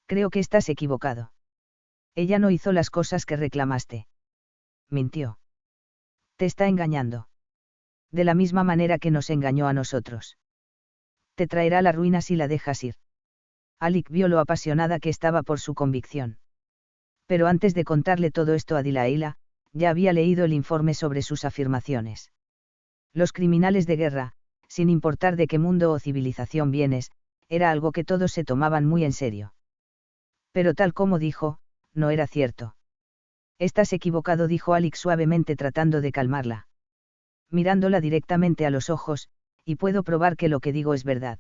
Creo que estás equivocado. Ella no hizo las cosas que reclamaste. Mintió. Te está engañando. De la misma manera que nos engañó a nosotros. Te traerá la ruina si la dejas ir. Alec vio lo apasionada que estaba por su convicción. Pero antes de contarle todo esto a Delilah, ya había leído el informe sobre sus afirmaciones. Los criminales de guerra, sin importar de qué mundo o civilización vienes, era algo que todos se tomaban muy en serio. Pero tal como dijo, no era cierto. Estás equivocado, dijo Alec suavemente tratando de calmarla. Mirándola directamente a los ojos, y puedo probar que lo que digo es verdad.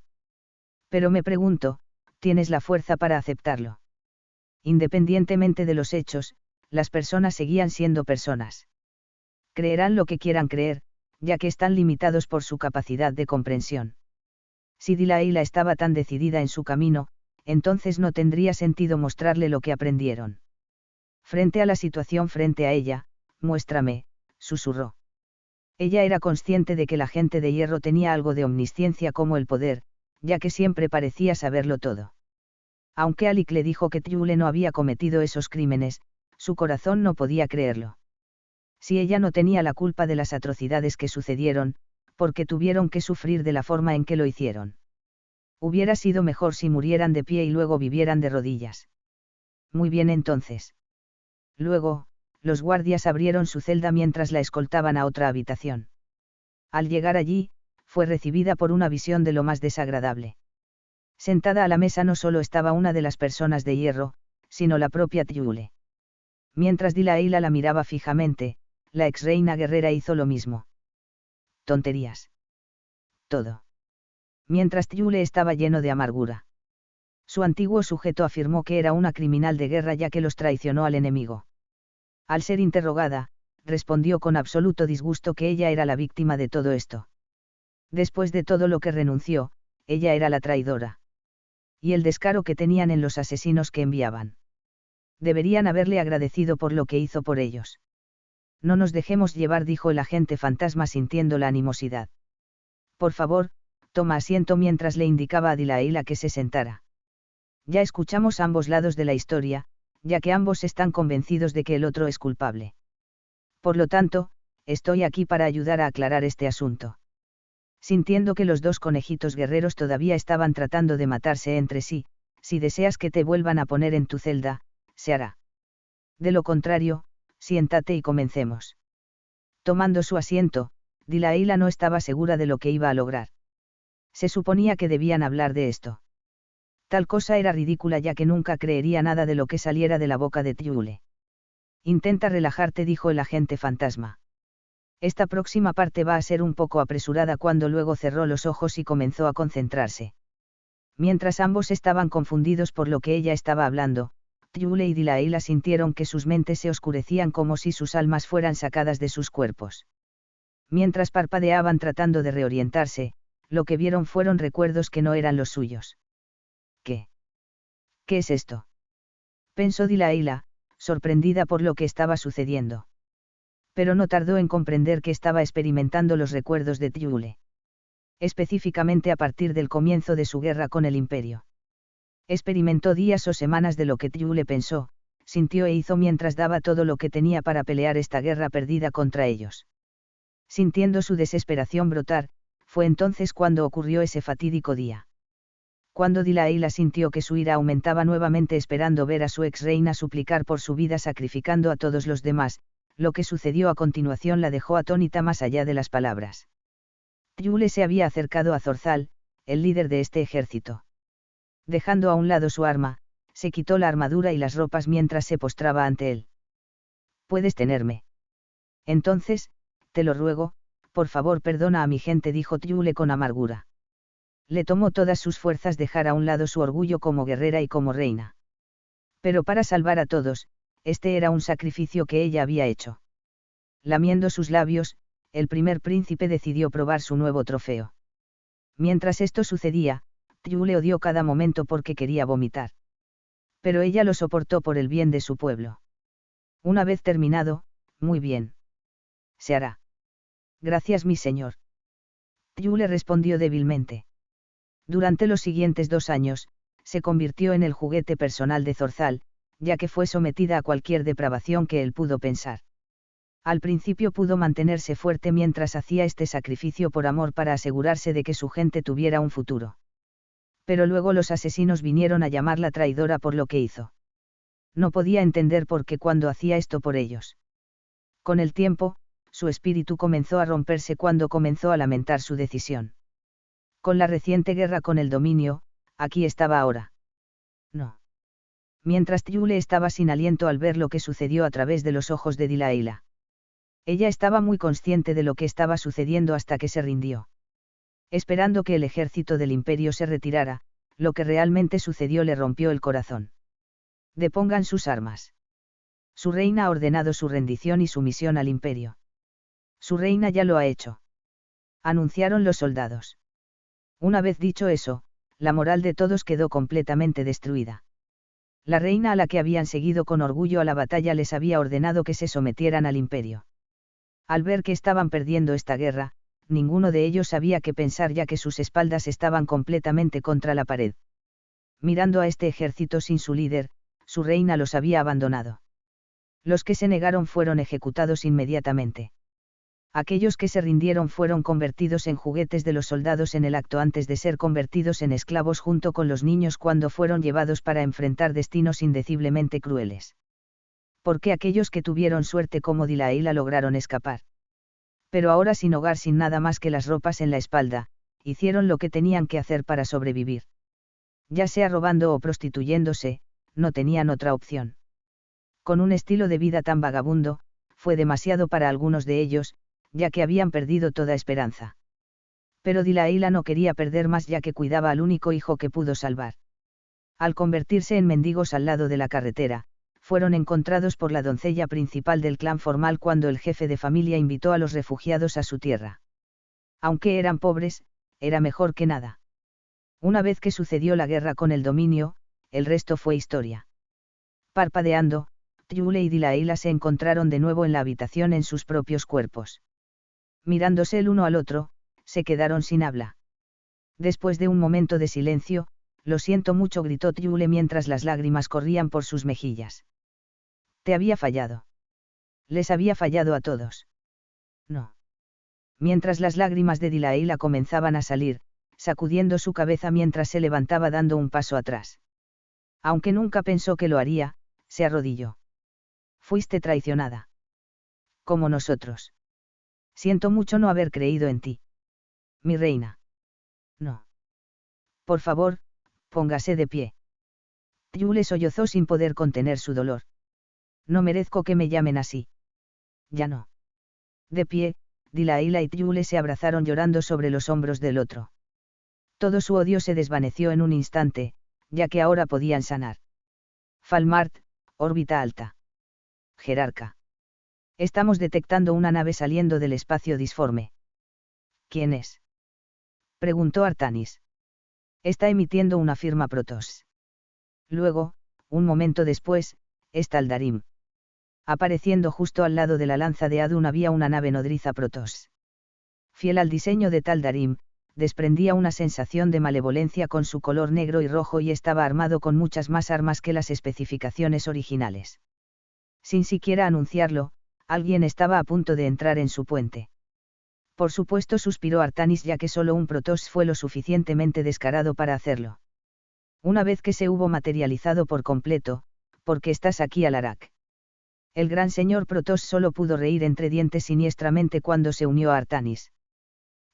Pero me pregunto, ¿tienes la fuerza para aceptarlo? Independientemente de los hechos, las personas seguían siendo personas. Creerán lo que quieran creer, ya que están limitados por su capacidad de comprensión. Si Delilah estaba tan decidida en su camino, entonces no tendría sentido mostrarle lo que aprendieron. Frente a la situación frente a ella, muéstrame, susurró. Ella era consciente de que la gente de hierro tenía algo de omnisciencia como el poder, ya que siempre parecía saberlo todo. Aunque Alec le dijo que Thule no había cometido esos crímenes, su corazón no podía creerlo. Si ella no tenía la culpa de las atrocidades que sucedieron, ¿por qué tuvieron que sufrir de la forma en que lo hicieron? Hubiera sido mejor si murieran de pie y luego vivieran de rodillas. Muy bien entonces. Luego, los guardias abrieron su celda mientras la escoltaban a otra habitación. Al llegar allí, fue recibida por una visión de lo más desagradable. Sentada a la mesa no solo estaba una de las personas de hierro, sino la propia Thule. Mientras Delilah la miraba fijamente, la ex reina guerrera hizo lo mismo. Tonterías. Todo. Mientras Thule estaba lleno de amargura. Su antiguo sujeto afirmó que era una criminal de guerra ya que los traicionó al enemigo. Al ser interrogada, respondió con absoluto disgusto que ella era la víctima de todo esto. Después de todo lo que renunció, ella era la traidora. Y el descaro que tenían en los asesinos que enviaban. Deberían haberle agradecido por lo que hizo por ellos. No nos dejemos llevar, dijo el agente fantasma sintiendo la animosidad. Por favor, toma asiento mientras le indicaba a Delilah que se sentara. Ya escuchamos ambos lados de la historia, ya que ambos están convencidos de que el otro es culpable. Por lo tanto, estoy aquí para ayudar a aclarar este asunto. Sintiendo que los dos conejitos guerreros todavía estaban tratando de matarse entre sí, si deseas que te vuelvan a poner en tu celda, se hará. De lo contrario, siéntate y comencemos. Tomando su asiento, Delilah no estaba segura de lo que iba a lograr. Se suponía que debían hablar de esto. Tal cosa era ridícula ya que nunca creería nada de lo que saliera de la boca de Thule. Intenta relajarte, dijo el agente fantasma. Esta próxima parte va a ser un poco apresurada. Cuando luego cerró los ojos y comenzó a concentrarse. Mientras ambos estaban confundidos por lo que ella estaba hablando, Thule y Delilah sintieron que sus mentes se oscurecían como si sus almas fueran sacadas de sus cuerpos. Mientras parpadeaban tratando de reorientarse, lo que vieron fueron recuerdos que no eran los suyos. ¿Qué? ¿Qué es esto? Pensó Delilah, sorprendida por lo que estaba sucediendo. Pero no tardó en comprender que estaba experimentando los recuerdos de Thule. Específicamente a partir del comienzo de su guerra con el Imperio. Experimentó días o semanas de lo que Thule pensó, sintió e hizo mientras daba todo lo que tenía para pelear esta guerra perdida contra ellos. Sintiendo su desesperación brotar, fue entonces cuando ocurrió ese fatídico día. Cuando Delilah sintió que su ira aumentaba nuevamente esperando ver a su ex reina suplicar por su vida sacrificando a todos los demás, lo que sucedió a continuación la dejó atónita más allá de las palabras. Thule se había acercado a Zorzal, el líder de este ejército. Dejando a un lado su arma, se quitó la armadura y las ropas mientras se postraba ante él. Puedes tenerme. Entonces, te lo ruego, por favor perdona a mi gente, dijo Thule con amargura. Le tomó todas sus fuerzas dejar a un lado su orgullo como guerrera y como reina. Pero para salvar a todos, este era un sacrificio que ella había hecho. Lamiendo sus labios, el primer príncipe decidió probar su nuevo trofeo. Mientras esto sucedía, Thule odió cada momento porque quería vomitar. Pero ella lo soportó por el bien de su pueblo. Una vez terminado, muy bien. Se hará. Gracias, mi señor. Thule respondió débilmente. Durante los siguientes 2 años, se convirtió en el juguete personal de Zorzal, ya que fue sometida a cualquier depravación que él pudo pensar. Al principio pudo mantenerse fuerte mientras hacía este sacrificio por amor para asegurarse de que su gente tuviera un futuro. Pero luego los asesinos vinieron a llamarla traidora por lo que hizo. No podía entender por qué cuando hacía esto por ellos. Con el tiempo, su espíritu comenzó a romperse cuando comenzó a lamentar su decisión. Con la reciente guerra con el dominio, aquí estaba ahora. No. Mientras Tyule estaba sin aliento al ver lo que sucedió a través de los ojos de Delilah. Ella estaba muy consciente de lo que estaba sucediendo hasta que se rindió. Esperando que el ejército del imperio se retirara, lo que realmente sucedió le rompió el corazón. Depongan sus armas. Su reina ha ordenado su rendición y sumisión al imperio. Su reina ya lo ha hecho. Anunciaron los soldados. Una vez dicho eso, la moral de todos quedó completamente destruida. La reina a la que habían seguido con orgullo a la batalla les había ordenado que se sometieran al imperio. Al ver que estaban perdiendo esta guerra, ninguno de ellos sabía qué pensar ya que sus espaldas estaban completamente contra la pared. Mirando a este ejército sin su líder, su reina los había abandonado. Los que se negaron fueron ejecutados inmediatamente. Aquellos que se rindieron fueron convertidos en juguetes de los soldados en el acto antes de ser convertidos en esclavos junto con los niños cuando fueron llevados para enfrentar destinos indeciblemente crueles. Porque aquellos que tuvieron suerte como Delilah lograron escapar. Pero ahora sin hogar, sin nada más que las ropas en la espalda, hicieron lo que tenían que hacer para sobrevivir. Ya sea robando o prostituyéndose, no tenían otra opción. Con un estilo de vida tan vagabundo, fue demasiado para algunos de ellos, ya que habían perdido toda esperanza. Pero Delilah no quería perder más ya que cuidaba al único hijo que pudo salvar. Al convertirse en mendigos al lado de la carretera, fueron encontrados por la doncella principal del clan formal cuando el jefe de familia invitó a los refugiados a su tierra. Aunque eran pobres, era mejor que nada. Una vez que sucedió la guerra con el dominio, el resto fue historia. Parpadeando, Tyule y Delilah se encontraron de nuevo en la habitación en sus propios cuerpos. Mirándose el uno al otro, se quedaron sin habla. Después de un momento de silencio, «Lo siento mucho», gritó Tyule mientras las lágrimas corrían por sus mejillas. Te había fallado. Les había fallado a todos. No. Mientras las lágrimas de Delilah comenzaban a salir, sacudiendo su cabeza mientras se levantaba dando un paso atrás. Aunque nunca pensó que lo haría, se arrodilló. Fuiste traicionada. Como nosotros. Siento mucho no haber creído en ti. Mi reina. No. Por favor, póngase de pie. Tyule sollozó sin poder contener su dolor. No merezco que me llamen así. Ya no. De pie, Delilah y Tyule se abrazaron llorando sobre los hombros del otro. Todo su odio se desvaneció en un instante, ya que ahora podían sanar. Falmart, órbita alta. Jerarca. Estamos detectando una nave saliendo del espacio disforme. ¿Quién es? Preguntó Artanis. Está emitiendo una firma Protoss. Luego, un momento después, es Taldarim. Apareciendo justo al lado de la lanza de Adun había una nave nodriza Protoss. Fiel al diseño de Taldarim, desprendía una sensación de malevolencia con su color negro y rojo y estaba armado con muchas más armas que las especificaciones originales. Sin siquiera anunciarlo, alguien estaba a punto de entrar en su puente. Por supuesto, suspiró Artanis, ya que solo un Protoss fue lo suficientemente descarado para hacerlo. Una vez que se hubo materializado por completo, ¿por qué estás aquí, Alarak? El gran señor Protoss solo pudo reír entre dientes siniestramente cuando se unió a Artanis.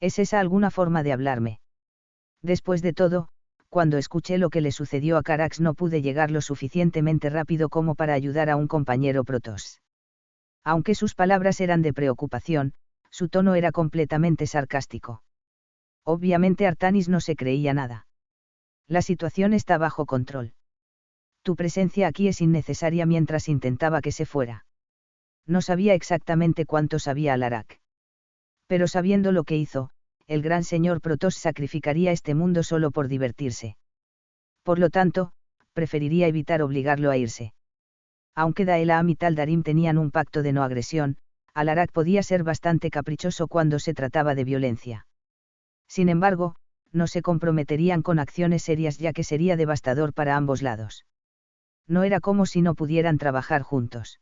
¿Es esa alguna forma de hablarme? Después de todo, cuando escuché lo que le sucedió a Carax no pude llegar lo suficientemente rápido como para ayudar a un compañero Protoss. Aunque sus palabras eran de preocupación, su tono era completamente sarcástico. Obviamente Artanis no se creía nada. La situación está bajo control. Tu presencia aquí es innecesaria mientras intentaba que se fuera. No sabía exactamente cuánto sabía Alarak. Pero sabiendo lo que hizo, el gran señor Protoss sacrificaría este mundo solo por divertirse. Por lo tanto, preferiría evitar obligarlo a irse. Aunque Daelam y Taldarim tenían un pacto de no agresión, Alarak podía ser bastante caprichoso cuando se trataba de violencia. Sin embargo, no se comprometerían con acciones serias ya que sería devastador para ambos lados. No era como si no pudieran trabajar juntos.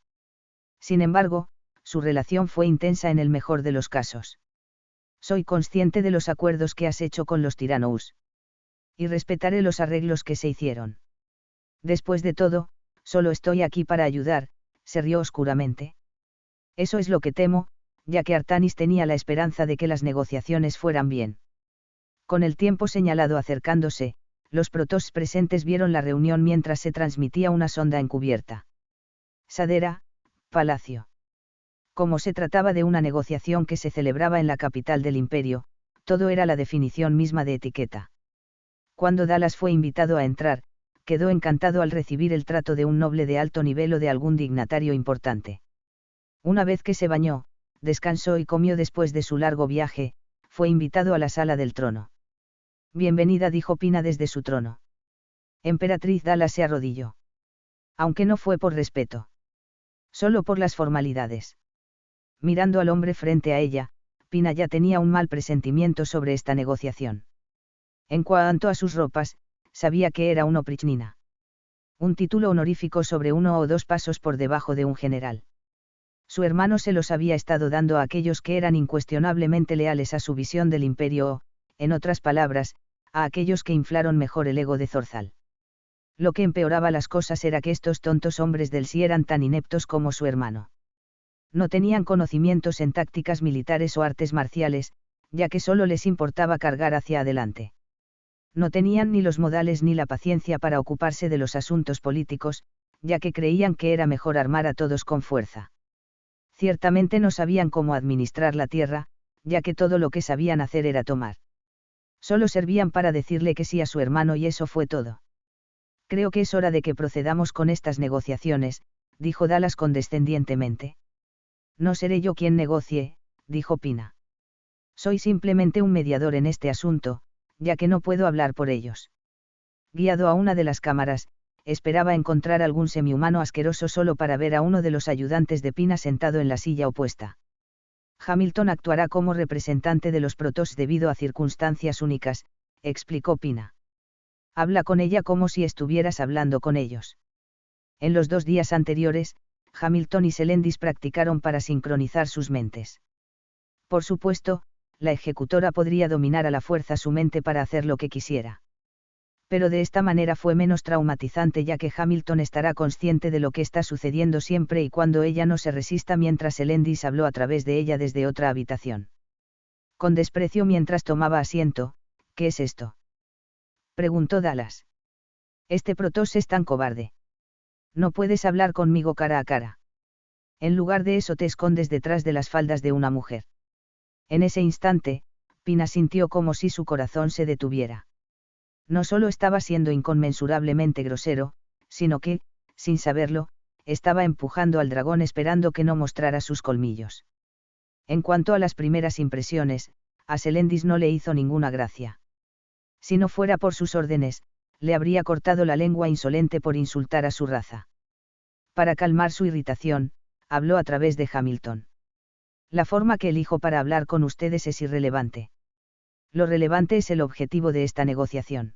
Sin embargo, su relación fue intensa en el mejor de los casos. Soy consciente de los acuerdos que has hecho con los Tyrannous. Y respetaré los arreglos que se hicieron. Después de todo, solo estoy aquí para ayudar, se rió oscuramente. Eso es lo que temo, ya que Artanis tenía la esperanza de que las negociaciones fueran bien. Con el tiempo señalado acercándose, los Protoss presentes vieron la reunión mientras se transmitía una sonda encubierta. Sadera, Palacio. Como se trataba de una negociación que se celebraba en la capital del imperio, todo era la definición misma de etiqueta. Cuando Dallas fue invitado a entrar, quedó encantado al recibir el trato de un noble de alto nivel o de algún dignatario importante. Una vez que se bañó, descansó y comió después de su largo viaje, fue invitado a la sala del trono. Bienvenida, dijo Pina desde su trono. Emperatriz Dallas se arrodilló. Aunque no fue por respeto. Solo por las formalidades. Mirando al hombre frente a ella, Pina ya tenía un mal presentimiento sobre esta negociación. En cuanto a sus ropas, sabía que era un oprichnina. Un título honorífico sobre 1 o 2 pasos por debajo de un general. Su hermano se los había estado dando a aquellos que eran incuestionablemente leales a su visión del imperio o, en otras palabras, a aquellos que inflaron mejor el ego de Zorzal. Lo que empeoraba las cosas era que estos tontos hombres del sí eran tan ineptos como su hermano. No tenían conocimientos en tácticas militares o artes marciales, ya que solo les importaba cargar hacia adelante. No tenían ni los modales ni la paciencia para ocuparse de los asuntos políticos, ya que creían que era mejor armar a todos con fuerza. Ciertamente no sabían cómo administrar la tierra, ya que todo lo que sabían hacer era tomar. Solo servían para decirle que sí a su hermano y eso fue todo. Creo que es hora de que procedamos con estas negociaciones, dijo Dallas condescendientemente. No seré yo quien negocie, dijo Pina. Soy simplemente un mediador en este asunto, ya que no puedo hablar por ellos. Guiado a una de las cámaras, esperaba encontrar algún semihumano asqueroso solo para ver a uno de los ayudantes de Pina sentado en la silla opuesta. Hamilton actuará como representante de los Protoss debido a circunstancias únicas, explicó Pina. Habla con ella como si estuvieras hablando con ellos. En los 2 días anteriores, Hamilton y Selendis practicaron para sincronizar sus mentes. Por supuesto, la ejecutora podría dominar a la fuerza su mente para hacer lo que quisiera. Pero de esta manera fue menos traumatizante ya que Hamilton estará consciente de lo que está sucediendo siempre y cuando ella no se resista mientras Selendis habló a través de ella desde otra habitación. Con desprecio mientras tomaba asiento, ¿qué es esto?, preguntó Dallas. Este Protoss es tan cobarde. No puedes hablar conmigo cara a cara. En lugar de eso te escondes detrás de las faldas de una mujer. En ese instante, Pina sintió como si su corazón se detuviera. No solo estaba siendo inconmensurablemente grosero, sino que, sin saberlo, estaba empujando al dragón esperando que no mostrara sus colmillos. En cuanto a las primeras impresiones, a Selendis no le hizo ninguna gracia. Si no fuera por sus órdenes, le habría cortado la lengua insolente por insultar a su raza. Para calmar su irritación, habló a través de Hamilton. La forma que elijo para hablar con ustedes es irrelevante. Lo relevante es el objetivo de esta negociación.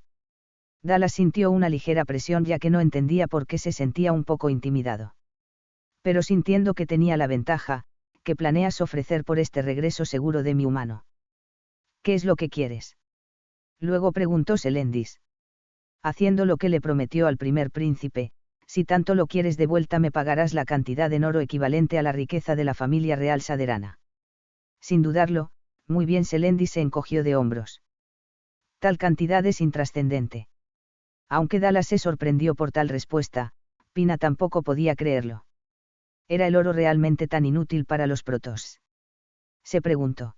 Dallas sintió una ligera presión ya que no entendía por qué se sentía un poco intimidado. Pero sintiendo que tenía la ventaja, ¿qué planeas ofrecer por este regreso seguro de mi humano? ¿Qué es lo que quieres? Luego preguntó Selendis. Haciendo lo que le prometió al primer príncipe, si tanto lo quieres de vuelta me pagarás la cantidad en oro equivalente a la riqueza de la familia real saderana. Sin dudarlo, muy bien. Selendis se encogió de hombros. Tal cantidad es intrascendente. Aunque Dallas se sorprendió por tal respuesta, Pina tampoco podía creerlo. ¿Era el oro realmente tan inútil para los Protoss?, se preguntó.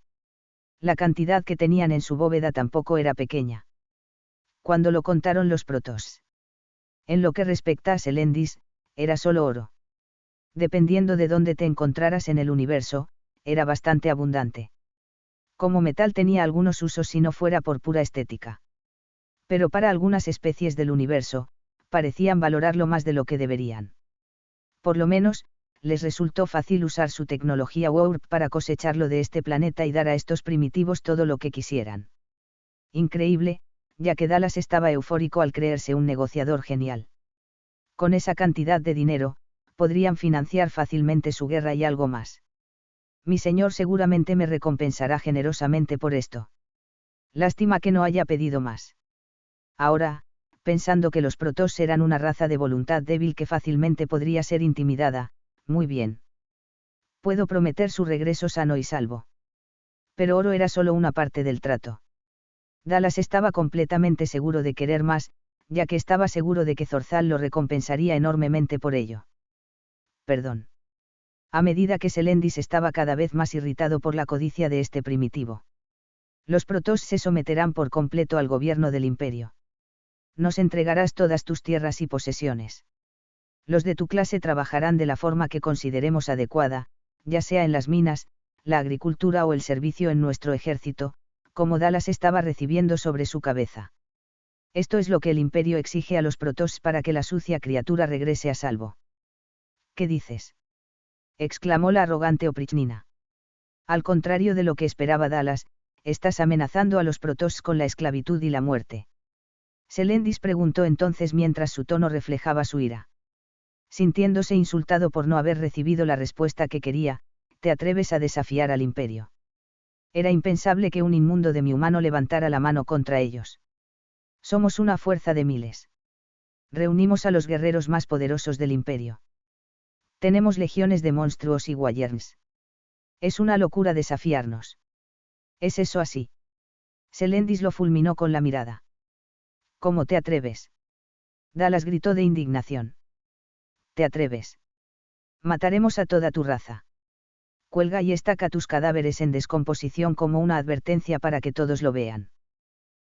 La cantidad que tenían en su bóveda tampoco era pequeña. Cuando lo contaron los Protoss. En lo que respecta a Selendis, era solo oro. Dependiendo de dónde te encontraras en el universo, era bastante abundante. Como metal tenía algunos usos si no fuera por pura estética. Pero para algunas especies del universo, parecían valorarlo más de lo que deberían. Por lo menos, les resultó fácil usar su tecnología warp para cosecharlo de este planeta y dar a estos primitivos todo lo que quisieran. Increíble, ya que Dallas estaba eufórico al creerse un negociador genial. Con esa cantidad de dinero, podrían financiar fácilmente su guerra y algo más. Mi señor seguramente me recompensará generosamente por esto. Lástima que no haya pedido más. Ahora, pensando que los Protoss eran una raza de voluntad débil que fácilmente podría ser intimidada, muy bien. Puedo prometer su regreso sano y salvo. Pero oro era solo una parte del trato. Dallas estaba completamente seguro de querer más, ya que estaba seguro de que Zorzal lo recompensaría enormemente por ello. Perdón. A medida que Selendis estaba cada vez más irritado por la codicia de este primitivo. Los Protoss se someterán por completo al gobierno del imperio. Nos entregarás todas tus tierras y posesiones. Los de tu clase trabajarán de la forma que consideremos adecuada, ya sea en las minas, la agricultura o el servicio en nuestro ejército, como Dallas estaba recibiendo sobre su cabeza. Esto es lo que el imperio exige a los Protoss para que la sucia criatura regrese a salvo. ¿Qué dices? Exclamó la arrogante Oprichnina. Al contrario de lo que esperaba Dallas, estás amenazando a los Protoss con la esclavitud y la muerte. Selendis preguntó entonces mientras su tono reflejaba su ira. Sintiéndose insultado por no haber recibido la respuesta que quería, ¿te atreves a desafiar al imperio? Era impensable que un inmundo demi-humano levantara la mano contra ellos. Somos una fuerza de miles. Reunimos a los guerreros más poderosos del imperio. Tenemos legiones de monstruos y wyverns. Es una locura desafiarnos. ¿Es eso así? Selendis lo fulminó con la mirada. ¿Cómo te atreves? Dallas gritó de indignación. ¿Te atreves? Mataremos a toda tu raza. Cuelga y estaca tus cadáveres en descomposición como una advertencia para que todos lo vean.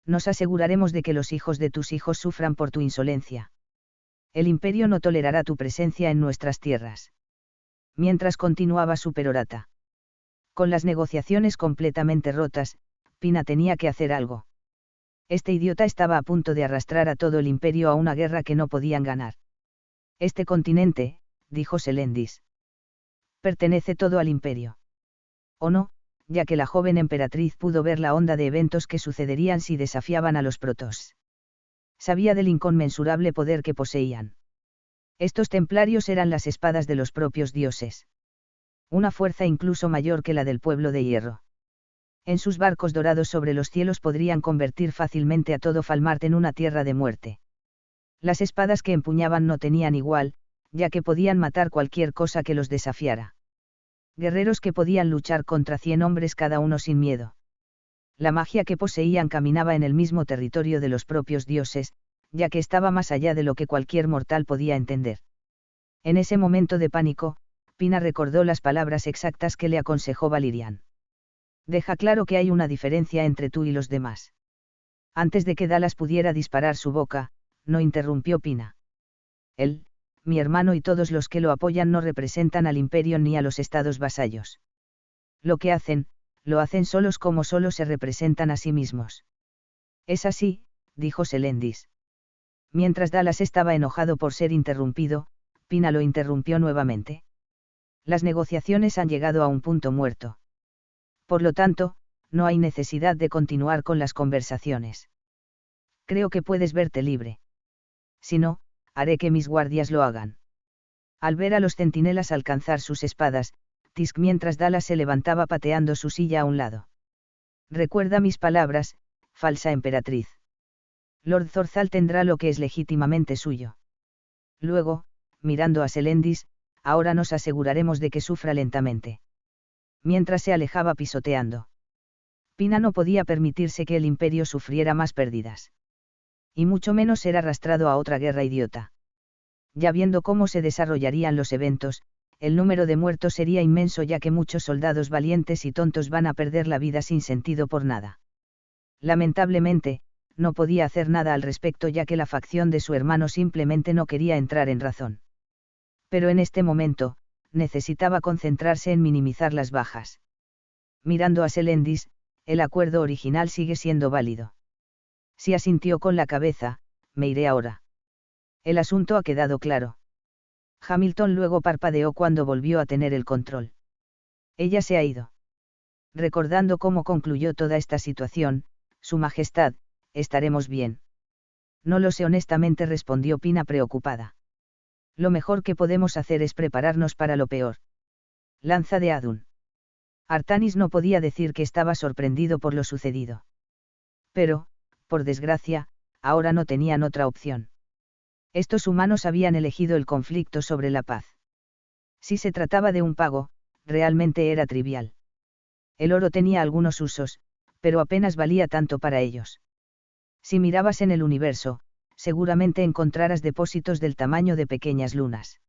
Nos aseguraremos de que los hijos de tus hijos sufran por tu insolencia. El imperio no tolerará tu presencia en nuestras tierras. Mientras continuaba su perorata. Con las negociaciones completamente rotas, Pina tenía que hacer algo. Este idiota estaba a punto de arrastrar a todo el imperio a una guerra que no podían ganar. Este continente, dijo Selendis. Pertenece todo al imperio. O no, ya que la joven emperatriz pudo ver la onda de eventos que sucederían si desafiaban a los Protoss. Sabía del inconmensurable poder que poseían. Estos templarios eran las espadas de los propios dioses. Una fuerza incluso mayor que la del pueblo de hierro. En sus barcos dorados sobre los cielos podrían convertir fácilmente a todo Falmarte en una tierra de muerte. Las espadas que empuñaban no tenían igual, ya que podían matar cualquier cosa que los desafiara. Guerreros que podían luchar contra 100 hombres cada uno sin miedo. La magia que poseían caminaba en el mismo territorio de los propios dioses, ya que estaba más allá de lo que cualquier mortal podía entender. En ese momento de pánico, Pina recordó las palabras exactas que le aconsejó Valirian. Deja claro que hay una diferencia entre tú y los demás. Antes de que Dallas pudiera disparar su boca, no interrumpió Pina. Él, mi hermano y todos los que lo apoyan no representan al imperio ni a los estados vasallos. Lo que hacen, lo hacen solos como solo se representan a sí mismos. Es así, dijo Selendis. Mientras Dallas estaba enojado por ser interrumpido, Pina lo interrumpió nuevamente. Las negociaciones han llegado a un punto muerto. Por lo tanto, no hay necesidad de continuar con las conversaciones. Creo que puedes verte libre. Si no, haré que mis guardias lo hagan. Al ver a los centinelas alcanzar sus espadas, Tisk mientras Dallas se levantaba pateando su silla a un lado. Recuerda mis palabras, falsa emperatriz. Lord Zorzal tendrá lo que es legítimamente suyo. Luego, mirando a Selendis, ahora nos aseguraremos de que sufra lentamente. Mientras se alejaba pisoteando. Pina no podía permitirse que el imperio sufriera más pérdidas. Y mucho menos ser arrastrado a otra guerra idiota. Ya viendo cómo se desarrollarían los eventos, el número de muertos sería inmenso ya que muchos soldados valientes y tontos van a perder la vida sin sentido por nada. Lamentablemente, no podía hacer nada al respecto ya que la facción de su hermano simplemente no quería entrar en razón. Pero en este momento, necesitaba concentrarse en minimizar las bajas. Mirando a Selendis, el acuerdo original sigue siendo válido. Si asintió con la cabeza, me iré ahora. El asunto ha quedado claro. Hamilton luego parpadeó cuando volvió a tener el control. Ella se ha ido. Recordando cómo concluyó toda esta situación, Su Majestad, estaremos bien. No lo sé honestamente respondió Pina preocupada. Lo mejor que podemos hacer es prepararnos para lo peor. Lanza de Adun. Artanis no podía decir que estaba sorprendido por lo sucedido. Pero, por desgracia, ahora no tenían otra opción. Estos humanos habían elegido el conflicto sobre la paz. Si se trataba de un pago, realmente era trivial. El oro tenía algunos usos, pero apenas valía tanto para ellos. Si mirabas en el universo, seguramente encontrarás depósitos del tamaño de pequeñas lunas.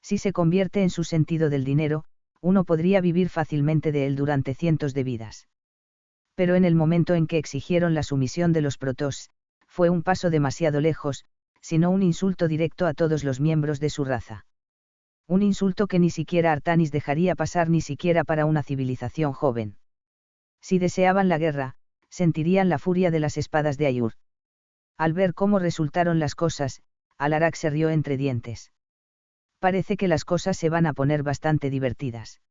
Si se convierte en su sentido del dinero, uno podría vivir fácilmente de él durante cientos de vidas. Pero en el momento en que exigieron la sumisión de los Protoss, fue un paso demasiado lejos, sino un insulto directo a todos los miembros de su raza. Un insulto que ni siquiera Artanis dejaría pasar ni siquiera para una civilización joven. Si deseaban la guerra, sentirían la furia de las espadas de Ayur. Al ver cómo resultaron las cosas, Alarak se rió entre dientes. Parece que las cosas se van a poner bastante divertidas.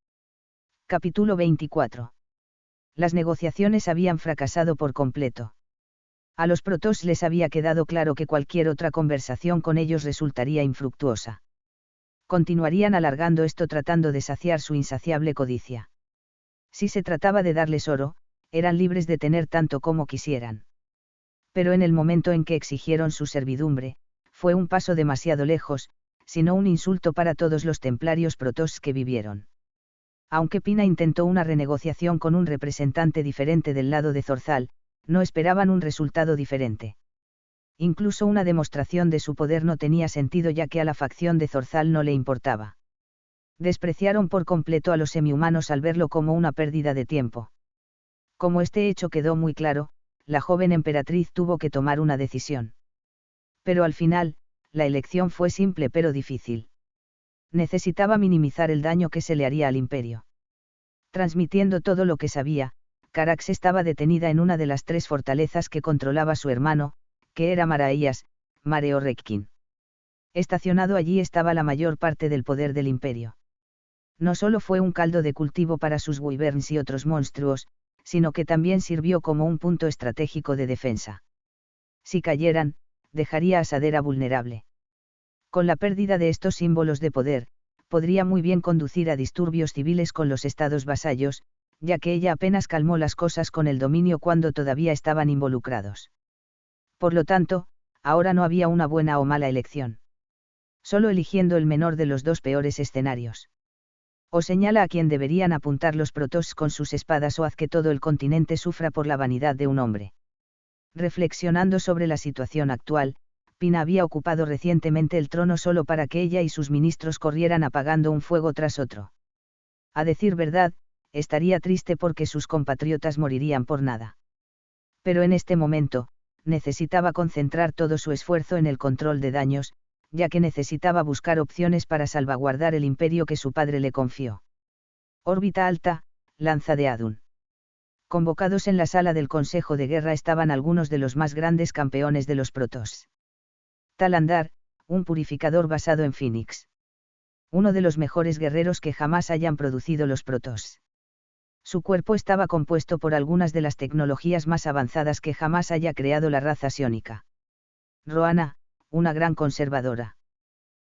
Capítulo 24. Las negociaciones habían fracasado por completo. A los Protoss les había quedado claro que cualquier otra conversación con ellos resultaría infructuosa. Continuarían alargando esto tratando de saciar su insaciable codicia. Si se trataba de darles oro, eran libres de tener tanto como quisieran. Pero en el momento en que exigieron su servidumbre, fue un paso demasiado lejos, sino un insulto para todos los templarios Protoss que vivieron. Aunque Pina intentó una renegociación con un representante diferente del lado de Zorzal, no esperaban un resultado diferente. Incluso una demostración de su poder no tenía sentido ya que a la facción de Zorzal no le importaba. Despreciaron por completo a los semihumanos al verlo como una pérdida de tiempo. Como este hecho quedó muy claro, la joven emperatriz tuvo que tomar una decisión. Pero al final, la elección fue simple pero difícil. Necesitaba minimizar el daño que se le haría al imperio. Transmitiendo todo lo que sabía, Carax estaba detenida en una de las 3 fortalezas que controlaba su hermano, que era Maraías, Mare Orrekkin. Estacionado allí estaba la mayor parte del poder del imperio. No solo fue un caldo de cultivo para sus wyverns y otros monstruos, sino que también sirvió como un punto estratégico de defensa. Si cayeran, dejaría a Sadera vulnerable. Con la pérdida de estos símbolos de poder, podría muy bien conducir a disturbios civiles con los estados vasallos, ya que ella apenas calmó las cosas con el dominio cuando todavía estaban involucrados. Por lo tanto, ahora no había una buena o mala elección. Solo eligiendo el menor de los 2 peores escenarios. O señala a quien deberían apuntar los Protoss con sus espadas o haz que todo el continente sufra por la vanidad de un hombre. Reflexionando sobre la situación actual, Pina había ocupado recientemente el trono solo para que ella y sus ministros corrieran apagando un fuego tras otro. A decir verdad, estaría triste porque sus compatriotas morirían por nada. Pero en este momento, necesitaba concentrar todo su esfuerzo en el control de daños, ya que necesitaba buscar opciones para salvaguardar el imperio que su padre le confió. Órbita alta, lanza de Adun. Convocados en la sala del Consejo de Guerra estaban algunos de los más grandes campeones de los Protoss. Talandar, un purificador basado en Phoenix. Uno de los mejores guerreros que jamás hayan producido los Protoss. Su cuerpo estaba compuesto por algunas de las tecnologías más avanzadas que jamás haya creado la raza psiónica. Roana, una gran conservadora.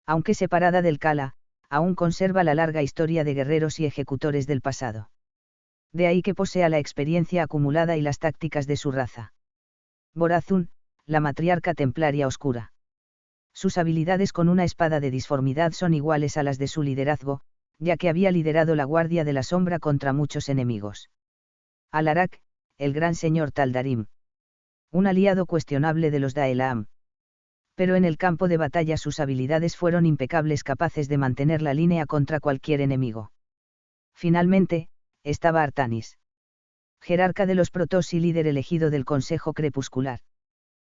Aunque separada del Kala, aún conserva la larga historia de guerreros y ejecutores del pasado. De ahí que posea la experiencia acumulada y las tácticas de su raza. Borazun, la matriarca templaria oscura. Sus habilidades con una espada de disformidad son iguales a las de su liderazgo, ya que había liderado la Guardia de la Sombra contra muchos enemigos. Alarak, el gran señor Taldarim. Un aliado cuestionable de los Daelam. Pero en el campo de batalla sus habilidades fueron impecables, capaces de mantener la línea contra cualquier enemigo. Finalmente, estaba Artanis. Jerarca de los Protoss y líder elegido del Consejo Crepuscular.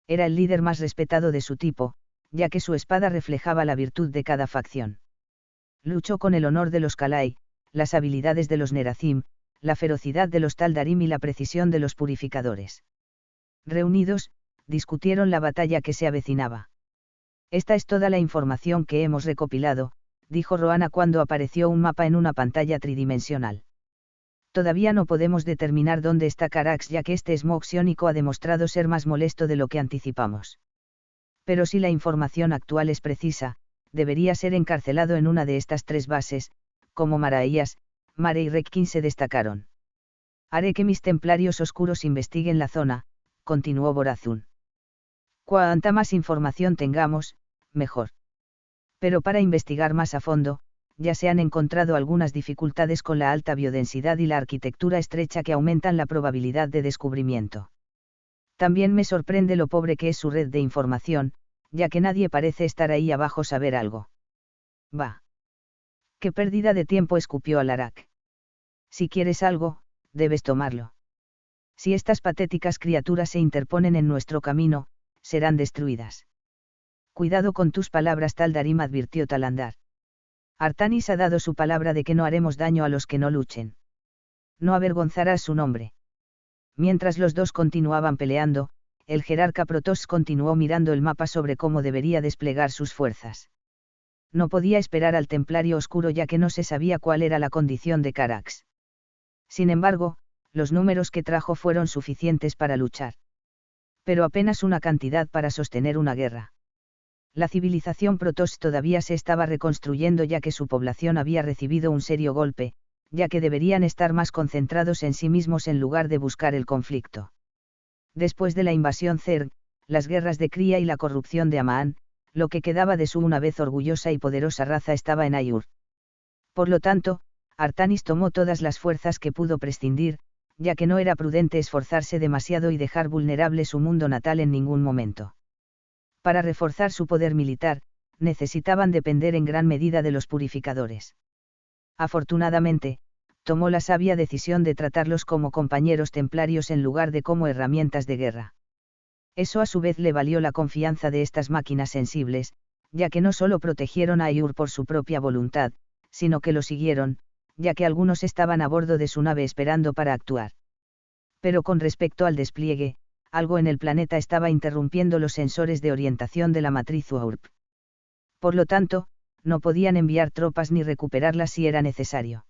Era el líder más respetado de su tipo, ya que su espada reflejaba la virtud de cada facción. Luchó con el honor de los Kalai, las habilidades de los Nerazim, la ferocidad de los Taldarim y la precisión de los purificadores. Reunidos, discutieron la batalla que se avecinaba. Esta es toda la información que hemos recopilado, dijo Roana cuando apareció un mapa en una pantalla tridimensional. Todavía no podemos determinar dónde está Carax ya que este smog psiónico ha demostrado ser más molesto de lo que anticipamos. Pero si la información actual es precisa, debería ser encarcelado en una de estas 3 bases, como Maraías, Mare y Redkin se destacaron. Haré que mis templarios oscuros investiguen la zona, continuó Borazún. Cuanta más información tengamos, mejor. Pero para investigar más a fondo, ya se han encontrado algunas dificultades con la alta biodensidad y la arquitectura estrecha que aumentan la probabilidad de descubrimiento. También me sorprende lo pobre que es su red de información, ya que nadie parece estar ahí abajo saber algo. Bah. Qué pérdida de tiempo, escupió Alarak. Si quieres algo, debes tomarlo. Si estas patéticas criaturas se interponen en nuestro camino, serán destruidas. Cuidado con tus palabras, Taldarim, advirtió Talandar. Artanis ha dado su palabra de que no haremos daño a los que no luchen. No avergonzarás su nombre. Mientras los dos continuaban peleando, el jerarca Protoss continuó mirando el mapa sobre cómo debería desplegar sus fuerzas. No podía esperar al Templario Oscuro ya que no se sabía cuál era la condición de Carax. Sin embargo, los números que trajo fueron suficientes para luchar. Pero apenas una cantidad para sostener una guerra. La civilización Protoss todavía se estaba reconstruyendo ya que su población había recibido un serio golpe, ya que deberían estar más concentrados en sí mismos en lugar de buscar el conflicto. Después de la invasión Zerg, las guerras de Cría y la corrupción de Amaan, lo que quedaba de su una vez orgullosa y poderosa raza estaba en Ayur. Por lo tanto, Artanis tomó todas las fuerzas que pudo prescindir, ya que no era prudente esforzarse demasiado y dejar vulnerable su mundo natal en ningún momento. Para reforzar su poder militar, necesitaban depender en gran medida de los purificadores. Afortunadamente, tomó la sabia decisión de tratarlos como compañeros templarios en lugar de como herramientas de guerra. Eso a su vez le valió la confianza de estas máquinas sensibles, ya que no solo protegieron a Ayur por su propia voluntad, sino que lo siguieron, ya que algunos estaban a bordo de su nave esperando para actuar. Pero con respecto al despliegue, algo en el planeta estaba interrumpiendo los sensores de orientación de la matriz UAURP. Por lo tanto, no podían enviar tropas ni recuperarlas si era necesario.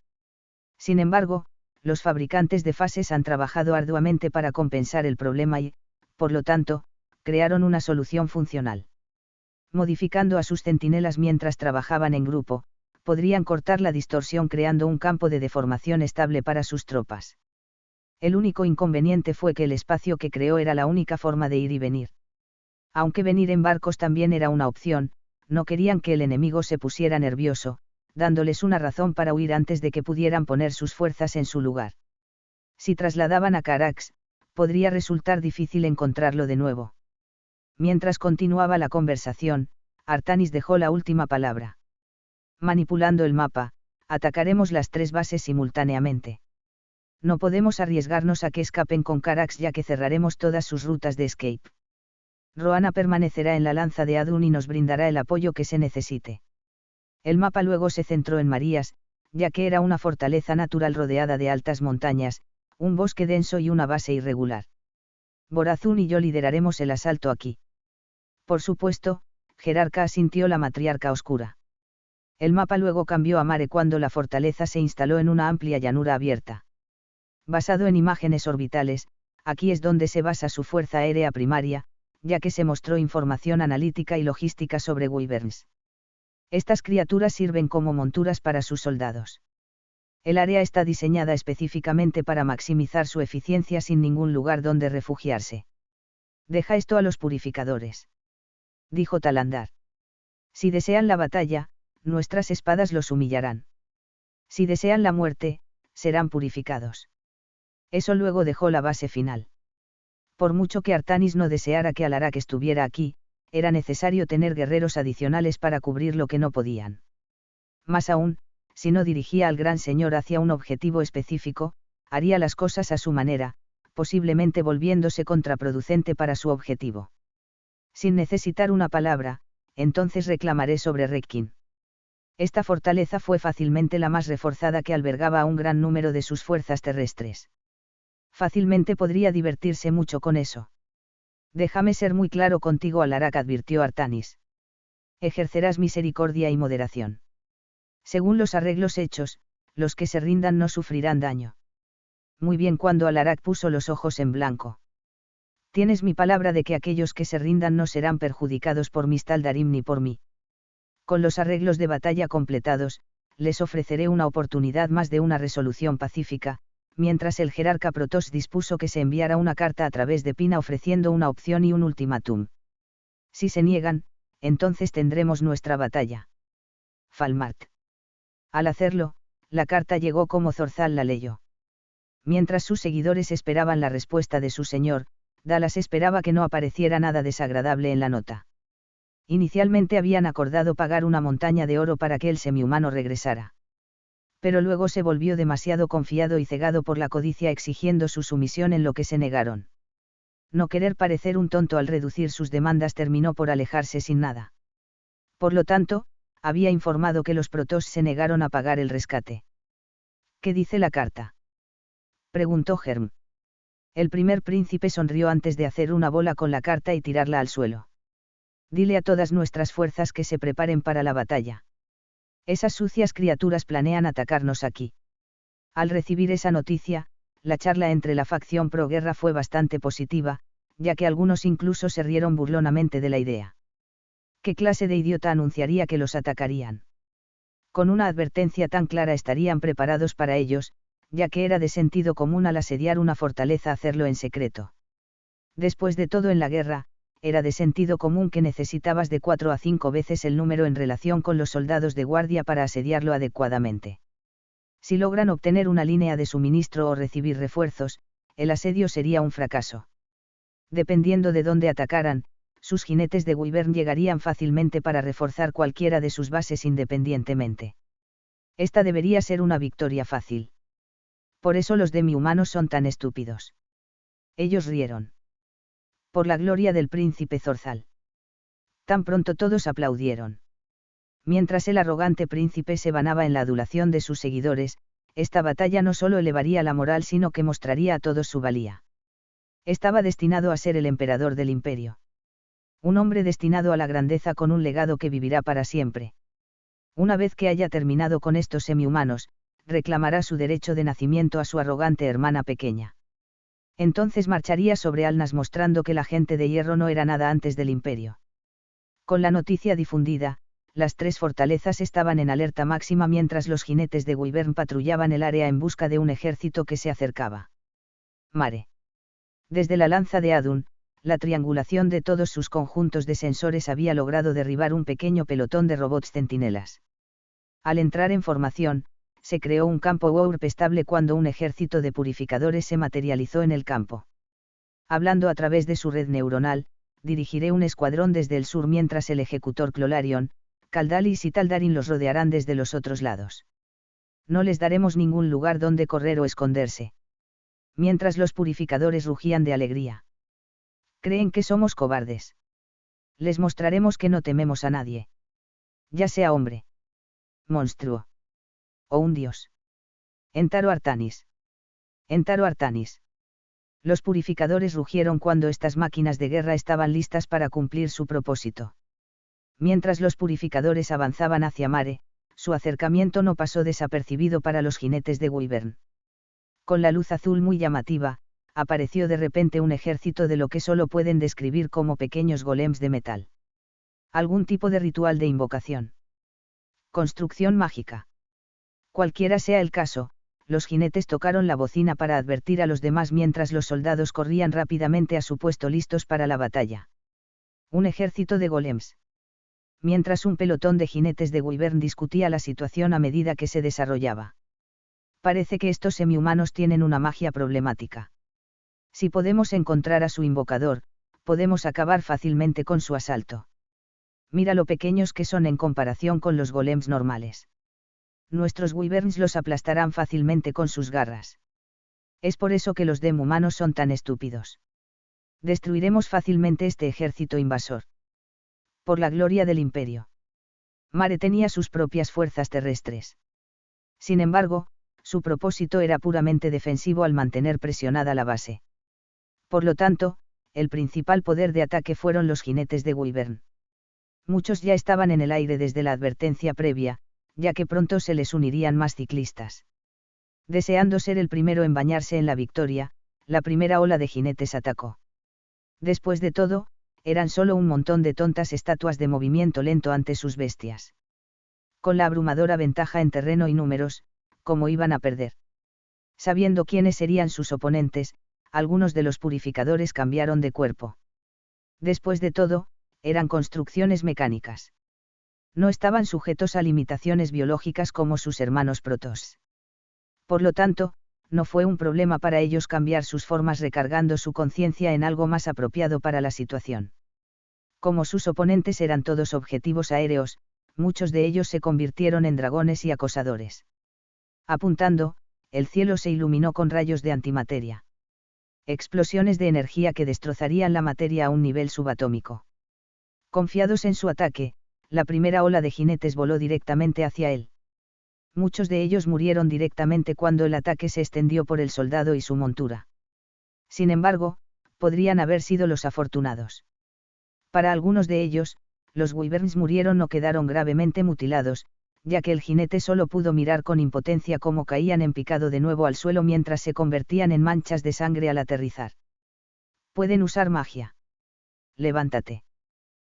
Sin embargo, los fabricantes de fases han trabajado arduamente para compensar el problema y, por lo tanto, crearon una solución funcional. Modificando a sus centinelas mientras trabajaban en grupo, podrían cortar la distorsión creando un campo de deformación estable para sus tropas. El único inconveniente fue que el espacio que creó era la única forma de ir y venir. Aunque venir en barcos también era una opción, no querían que el enemigo se pusiera nervioso, dándoles una razón para huir antes de que pudieran poner sus fuerzas en su lugar. Si trasladaban a Carax, podría resultar difícil encontrarlo de nuevo. Mientras continuaba la conversación, Artanis dejó la última palabra. Manipulando el mapa, atacaremos las 3 bases simultáneamente. No podemos arriesgarnos a que escapen con Carax ya que cerraremos todas sus rutas de escape. Roana permanecerá en la lanza de Adun y nos brindará el apoyo que se necesite. El mapa luego se centró en Marías, ya que era una fortaleza natural rodeada de altas montañas, un bosque denso y una base irregular. Borazún y yo lideraremos el asalto aquí. Por supuesto, jerarca, asintió la matriarca oscura. El mapa luego cambió a Mare cuando la fortaleza se instaló en una amplia llanura abierta. Basado en imágenes orbitales, aquí es donde se basa su fuerza aérea primaria, ya que se mostró información analítica y logística sobre Wyverns. Estas criaturas sirven como monturas para sus soldados. El área está diseñada específicamente para maximizar su eficiencia sin ningún lugar donde refugiarse. Deja esto a los purificadores. Dijo Talandar. Si desean la batalla, nuestras espadas los humillarán. Si desean la muerte, serán purificados. Eso luego dejó la base final. Por mucho que Artanis no deseara que Alarak estuviera aquí, era necesario tener guerreros adicionales para cubrir lo que no podían. Más aún, si no dirigía al gran señor hacia un objetivo específico, haría las cosas a su manera, posiblemente volviéndose contraproducente para su objetivo. Sin necesitar una palabra, entonces reclamaré sobre Redkin. Esta fortaleza fue fácilmente la más reforzada que albergaba a un gran número de sus fuerzas terrestres. Fácilmente podría divertirse mucho con eso. Déjame ser muy claro contigo, Alarak, advirtió Artanis. Ejercerás misericordia y moderación. Según los arreglos hechos, los que se rindan no sufrirán daño. Muy bien. Cuando Alarak puso los ojos en blanco. Tienes mi palabra de que aquellos que se rindan no serán perjudicados por mis Taldarim ni por mí. Con los arreglos de batalla completados, les ofreceré una oportunidad más de una resolución pacífica, mientras el jerarca Protoss dispuso que se enviara una carta a través de Pina ofreciendo una opción y un ultimátum. Si se niegan, entonces tendremos nuestra batalla. Falmart. Al hacerlo, la carta llegó como Zorzal la leyó. Mientras sus seguidores esperaban la respuesta de su señor, Dallas esperaba que no apareciera nada desagradable en la nota. Inicialmente habían acordado pagar una montaña de oro para que el semihumano regresara. Pero luego se volvió demasiado confiado y cegado por la codicia exigiendo su sumisión, en lo que se negaron. No querer parecer un tonto al reducir sus demandas terminó por alejarse sin nada. Por lo tanto, había informado que los Protoss se negaron a pagar el rescate. ¿Qué dice la carta?, preguntó Germ. El primer príncipe sonrió antes de hacer una bola con la carta y tirarla al suelo. Dile a todas nuestras fuerzas que se preparen para la batalla. Esas sucias criaturas planean atacarnos aquí. Al recibir esa noticia, la charla entre la facción pro-guerra fue bastante positiva, ya que algunos incluso se rieron burlonamente de la idea. ¿Qué clase de idiota anunciaría que los atacarían? Con una advertencia tan clara estarían preparados para ellos, ya que era de sentido común al asediar una fortaleza hacerlo en secreto. Después de todo, en la guerra, era de sentido común que necesitabas de 4 a 5 veces el número en relación con los soldados de guardia para asediarlo adecuadamente. Si logran obtener una línea de suministro o recibir refuerzos, el asedio sería un fracaso. Dependiendo de dónde atacaran, sus jinetes de Wyvern llegarían fácilmente para reforzar cualquiera de sus bases independientemente. Esta debería ser una victoria fácil. Por eso los demi-humanos son tan estúpidos. Ellos rieron. Por la gloria del príncipe Zorzal. Tan pronto todos aplaudieron. Mientras el arrogante príncipe se vanaba en la adulación de sus seguidores, esta batalla no solo elevaría la moral sino que mostraría a todos su valía. Estaba destinado a ser el emperador del imperio. Un hombre destinado a la grandeza con un legado que vivirá para siempre. Una vez que haya terminado con estos semihumanos, reclamará su derecho de nacimiento a su arrogante hermana pequeña. Entonces marcharía sobre Alnas mostrando que la gente de hierro no era nada antes del imperio. Con la noticia difundida, las 3 fortalezas estaban en alerta máxima mientras los jinetes de Wyvern patrullaban el área en busca de un ejército que se acercaba. Mare. Desde la lanza de Adun, la triangulación de todos sus conjuntos de sensores había logrado derribar un pequeño pelotón de robots centinelas. Al entrar en formación, se creó un campo warp estable cuando un ejército de purificadores se materializó en el campo. Hablando a través de su red neuronal, dirigiré un escuadrón desde el sur mientras el ejecutor Clolarion, Caldalis y Taldarin los rodearán desde los otros lados. No les daremos ningún lugar donde correr o esconderse. Mientras los purificadores rugían de alegría. Creen que somos cobardes. Les mostraremos que no tememos a nadie. Ya sea hombre, monstruo o un dios. Entaro Artanis. Entaro Artanis. Los purificadores rugieron cuando estas máquinas de guerra estaban listas para cumplir su propósito. Mientras los purificadores avanzaban hacia Mare, su acercamiento no pasó desapercibido para los jinetes de Wyvern. Con la luz azul muy llamativa, apareció de repente un ejército de lo que solo pueden describir como pequeños golems de metal. Algún tipo de ritual de invocación. Construcción mágica. Cualquiera sea el caso, los jinetes tocaron la bocina para advertir a los demás mientras los soldados corrían rápidamente a su puesto listos para la batalla. Un ejército de golems. Mientras un pelotón de jinetes de Wyvern discutía la situación a medida que se desarrollaba. Parece que estos semihumanos tienen una magia problemática. Si podemos encontrar a su invocador, podemos acabar fácilmente con su asalto. Mira lo pequeños que son en comparación con los golems normales. Nuestros Wyverns los aplastarán fácilmente con sus garras. Es por eso que los demi-humanos son tan estúpidos. Destruiremos fácilmente este ejército invasor. Por la gloria del imperio. Mare tenía sus propias fuerzas terrestres. Sin embargo, su propósito era puramente defensivo al mantener presionada la base. Por lo tanto, el principal poder de ataque fueron los jinetes de Wyvern. Muchos ya estaban en el aire desde la advertencia previa, ya que pronto se les unirían más ciclistas. Deseando ser el primero en bañarse en la victoria, la primera ola de jinetes atacó. Después de todo, eran solo un montón de tontas estatuas de movimiento lento ante sus bestias. Con la abrumadora ventaja en terreno y números, ¿cómo iban a perder? Sabiendo quiénes serían sus oponentes, algunos de los purificadores cambiaron de cuerpo. Después de todo, eran construcciones mecánicas. No estaban sujetos a limitaciones biológicas como sus hermanos protoss. Por lo tanto, no fue un problema para ellos cambiar sus formas recargando su conciencia en algo más apropiado para la situación. Como sus oponentes eran todos objetivos aéreos, muchos de ellos se convirtieron en dragones y acosadores. Apuntando, el cielo se iluminó con rayos de antimateria. Explosiones de energía que destrozarían la materia a un nivel subatómico. Confiados en su ataque, la primera ola de jinetes voló directamente hacia él. Muchos de ellos murieron directamente cuando el ataque se extendió por el soldado y su montura. Sin embargo, podrían haber sido los afortunados. Para algunos de ellos, los wyverns murieron o quedaron gravemente mutilados, ya que el jinete solo pudo mirar con impotencia cómo caían en picado de nuevo al suelo mientras se convertían en manchas de sangre al aterrizar. Pueden usar magia. Levántate.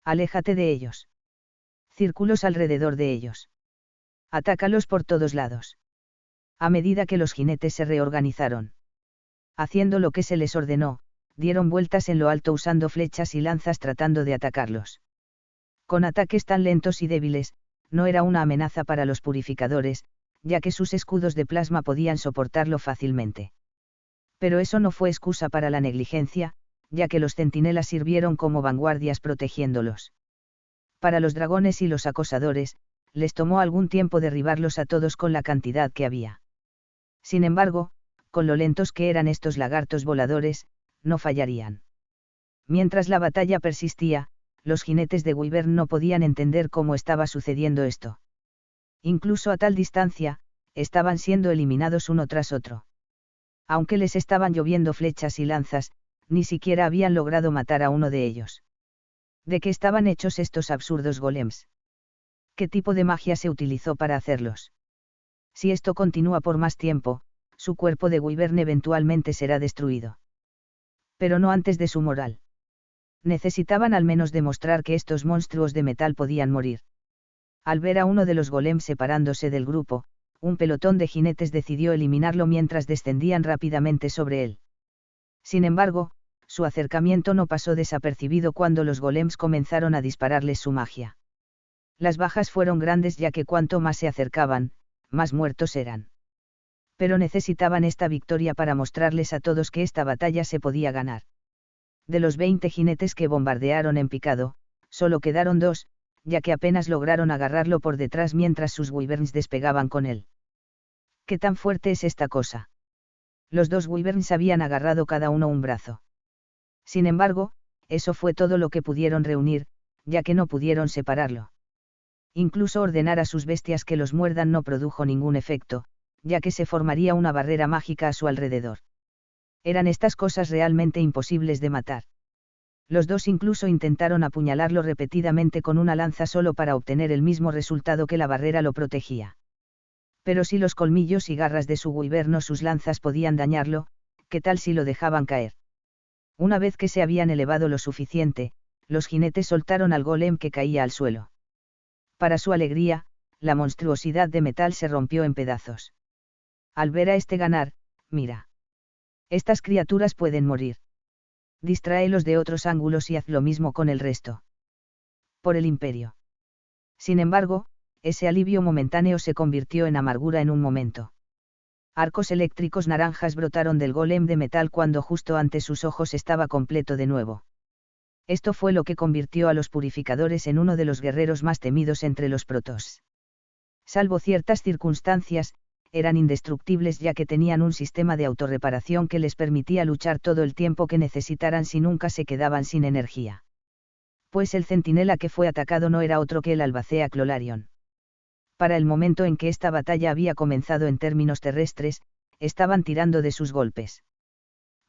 Aléjate de ellos. Círculos alrededor de ellos. Atácalos por todos lados. A medida que los jinetes se reorganizaron, haciendo lo que se les ordenó, dieron vueltas en lo alto usando flechas y lanzas tratando de atacarlos. Con ataques tan lentos y débiles, no era una amenaza para los purificadores, ya que sus escudos de plasma podían soportarlo fácilmente. Pero eso no fue excusa para la negligencia, ya que los centinelas sirvieron como vanguardias protegiéndolos. Para los dragones y los acosadores, les tomó algún tiempo derribarlos a todos con la cantidad que había. Sin embargo, con lo lentos que eran estos lagartos voladores, no fallarían. Mientras la batalla persistía, los jinetes de Wyvern no podían entender cómo estaba sucediendo esto. Incluso a tal distancia, estaban siendo eliminados uno tras otro. Aunque les estaban lloviendo flechas y lanzas, ni siquiera habían logrado matar a uno de ellos. ¿De qué estaban hechos estos absurdos golems? ¿Qué tipo de magia se utilizó para hacerlos? Si esto continúa por más tiempo, su cuerpo de Wyvern eventualmente será destruido. Pero no antes de su moral. Necesitaban al menos demostrar que estos monstruos de metal podían morir. Al ver a uno de los golems separándose del grupo, un pelotón de jinetes decidió eliminarlo mientras descendían rápidamente sobre él. Sin embargo, su acercamiento no pasó desapercibido cuando los golems comenzaron a dispararles su magia. Las bajas fueron grandes ya que cuanto más se acercaban, más muertos eran. Pero necesitaban esta victoria para mostrarles a todos que esta batalla se podía ganar. De los 20 jinetes que bombardearon en picado, solo quedaron 2, ya que apenas lograron agarrarlo por detrás mientras sus wyverns despegaban con él. ¿Qué tan fuerte es esta cosa? Los 2 wyverns habían agarrado cada uno un brazo. Sin embargo, eso fue todo lo que pudieron reunir, ya que no pudieron separarlo. Incluso ordenar a sus bestias que los muerdan no produjo ningún efecto, ya que se formaría una barrera mágica a su alrededor. Eran estas cosas realmente imposibles de matar. Los 2 incluso intentaron apuñalarlo repetidamente con una lanza solo para obtener el mismo resultado que la barrera lo protegía. Pero si los colmillos y garras de su wyvern o sus lanzas podían dañarlo, ¿qué tal si lo dejaban caer? Una vez que se habían elevado lo suficiente, los jinetes soltaron al golem que caía al suelo. Para su alegría, la monstruosidad de metal se rompió en pedazos. Al ver a este ganar, mira. Estas criaturas pueden morir. Distráelos de otros ángulos y haz lo mismo con el resto. Por el imperio. Sin embargo, ese alivio momentáneo se convirtió en amargura en un momento. Arcos eléctricos naranjas brotaron del golem de metal cuando justo ante sus ojos estaba completo de nuevo. Esto fue lo que convirtió a los purificadores en uno de los guerreros más temidos entre los protoss. Salvo ciertas circunstancias, eran indestructibles ya que tenían un sistema de autorreparación que les permitía luchar todo el tiempo que necesitaran si nunca se quedaban sin energía. Pues el centinela que fue atacado no era otro que el albacea Clolarion. Para el momento en que esta batalla había comenzado en términos terrestres, estaban tirando de sus golpes.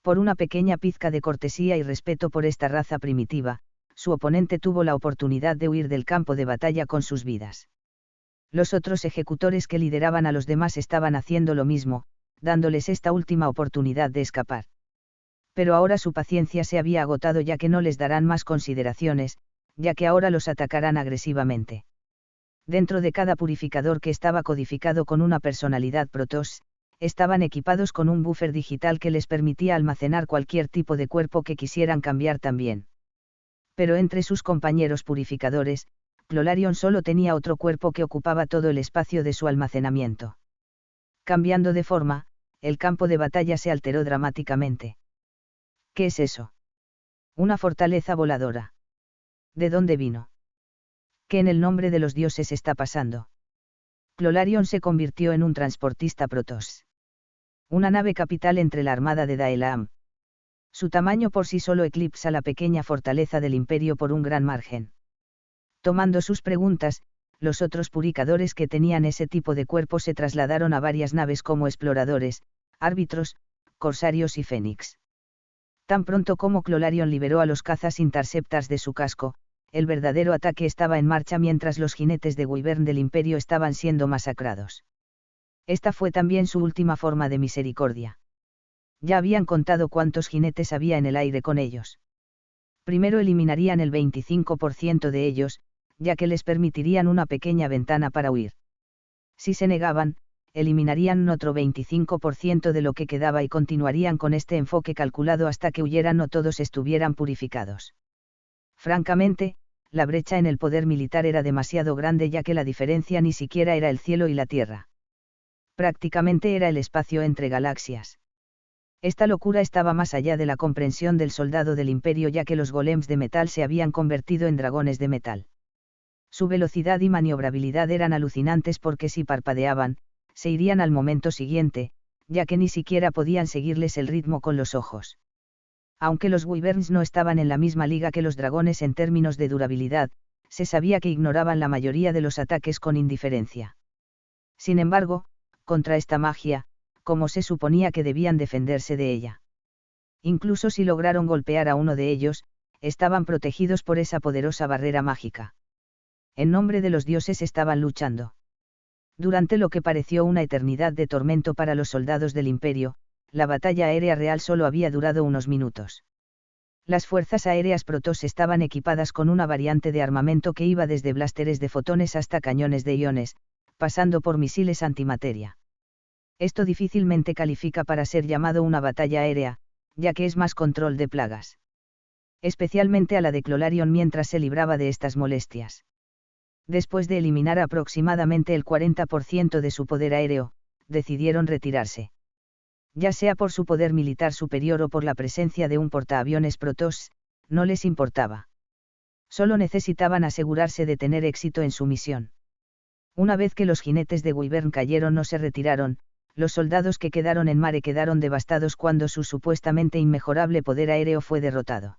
Por una pequeña pizca de cortesía y respeto por esta raza primitiva, su oponente tuvo la oportunidad de huir del campo de batalla con sus vidas. Los otros ejecutores que lideraban a los demás estaban haciendo lo mismo, dándoles esta última oportunidad de escapar. Pero ahora su paciencia se había agotado, ya que no les darán más consideraciones, ya que ahora los atacarán agresivamente. Dentro de cada purificador, que estaba codificado con una personalidad Protoss, estaban equipados con un buffer digital que les permitía almacenar cualquier tipo de cuerpo que quisieran cambiar también. Pero entre sus compañeros purificadores, Clolarion solo tenía otro cuerpo que ocupaba todo el espacio de su almacenamiento. Cambiando de forma, el campo de batalla se alteró dramáticamente. ¿Qué es eso? Una fortaleza voladora. ¿De dónde vino? ¿Qué en el nombre de los dioses está pasando? Clolarion se convirtió en un transportista Protoss. Una nave capital entre la armada de Daelam. Su tamaño por sí solo eclipsa la pequeña fortaleza del Imperio por un gran margen. Tomando sus preguntas, los otros purificadores que tenían ese tipo de cuerpo se trasladaron a varias naves como exploradores, árbitros, corsarios y fénix. Tan pronto como Clolarion liberó a los cazas Interceptors de su casco, el verdadero ataque estaba en marcha mientras los jinetes de Wyvern del Imperio estaban siendo masacrados. Esta fue también su última forma de misericordia. Ya habían contado cuántos jinetes había en el aire con ellos. Primero eliminarían el 25% de ellos, ya que les permitirían una pequeña ventana para huir. Si se negaban, eliminarían otro 25% de lo que quedaba y continuarían con este enfoque calculado hasta que huyeran o todos estuvieran purificados. Francamente, la brecha en el poder militar era demasiado grande, ya que la diferencia ni siquiera era el cielo y la tierra. Prácticamente era el espacio entre galaxias. Esta locura estaba más allá de la comprensión del soldado del Imperio, ya que los golems de metal se habían convertido en dragones de metal. Su velocidad y maniobrabilidad eran alucinantes, porque si parpadeaban, se irían al momento siguiente, ya que ni siquiera podían seguirles el ritmo con los ojos. Aunque los Wyverns no estaban en la misma liga que los dragones en términos de durabilidad, se sabía que ignoraban la mayoría de los ataques con indiferencia. Sin embargo, contra esta magia, ¿cómo se suponía que debían defenderse de ella? Incluso si lograron golpear a uno de ellos, estaban protegidos por esa poderosa barrera mágica. En nombre de los dioses estaban luchando. Durante lo que pareció una eternidad de tormento para los soldados del Imperio, la batalla aérea real solo había durado unos minutos. Las fuerzas aéreas Protoss estaban equipadas con una variante de armamento que iba desde blásteres de fotones hasta cañones de iones, pasando por misiles antimateria. Esto difícilmente califica para ser llamado una batalla aérea, ya que es más control de plagas. Especialmente a la de Clolarion mientras se libraba de estas molestias. Después de eliminar aproximadamente el 40% de su poder aéreo, decidieron retirarse. Ya sea por su poder militar superior o por la presencia de un portaaviones Protoss, no les importaba. Solo necesitaban asegurarse de tener éxito en su misión. Una vez que los jinetes de Wyvern cayeron o se retiraron, los soldados que quedaron en mare quedaron devastados cuando su supuestamente inmejorable poder aéreo fue derrotado.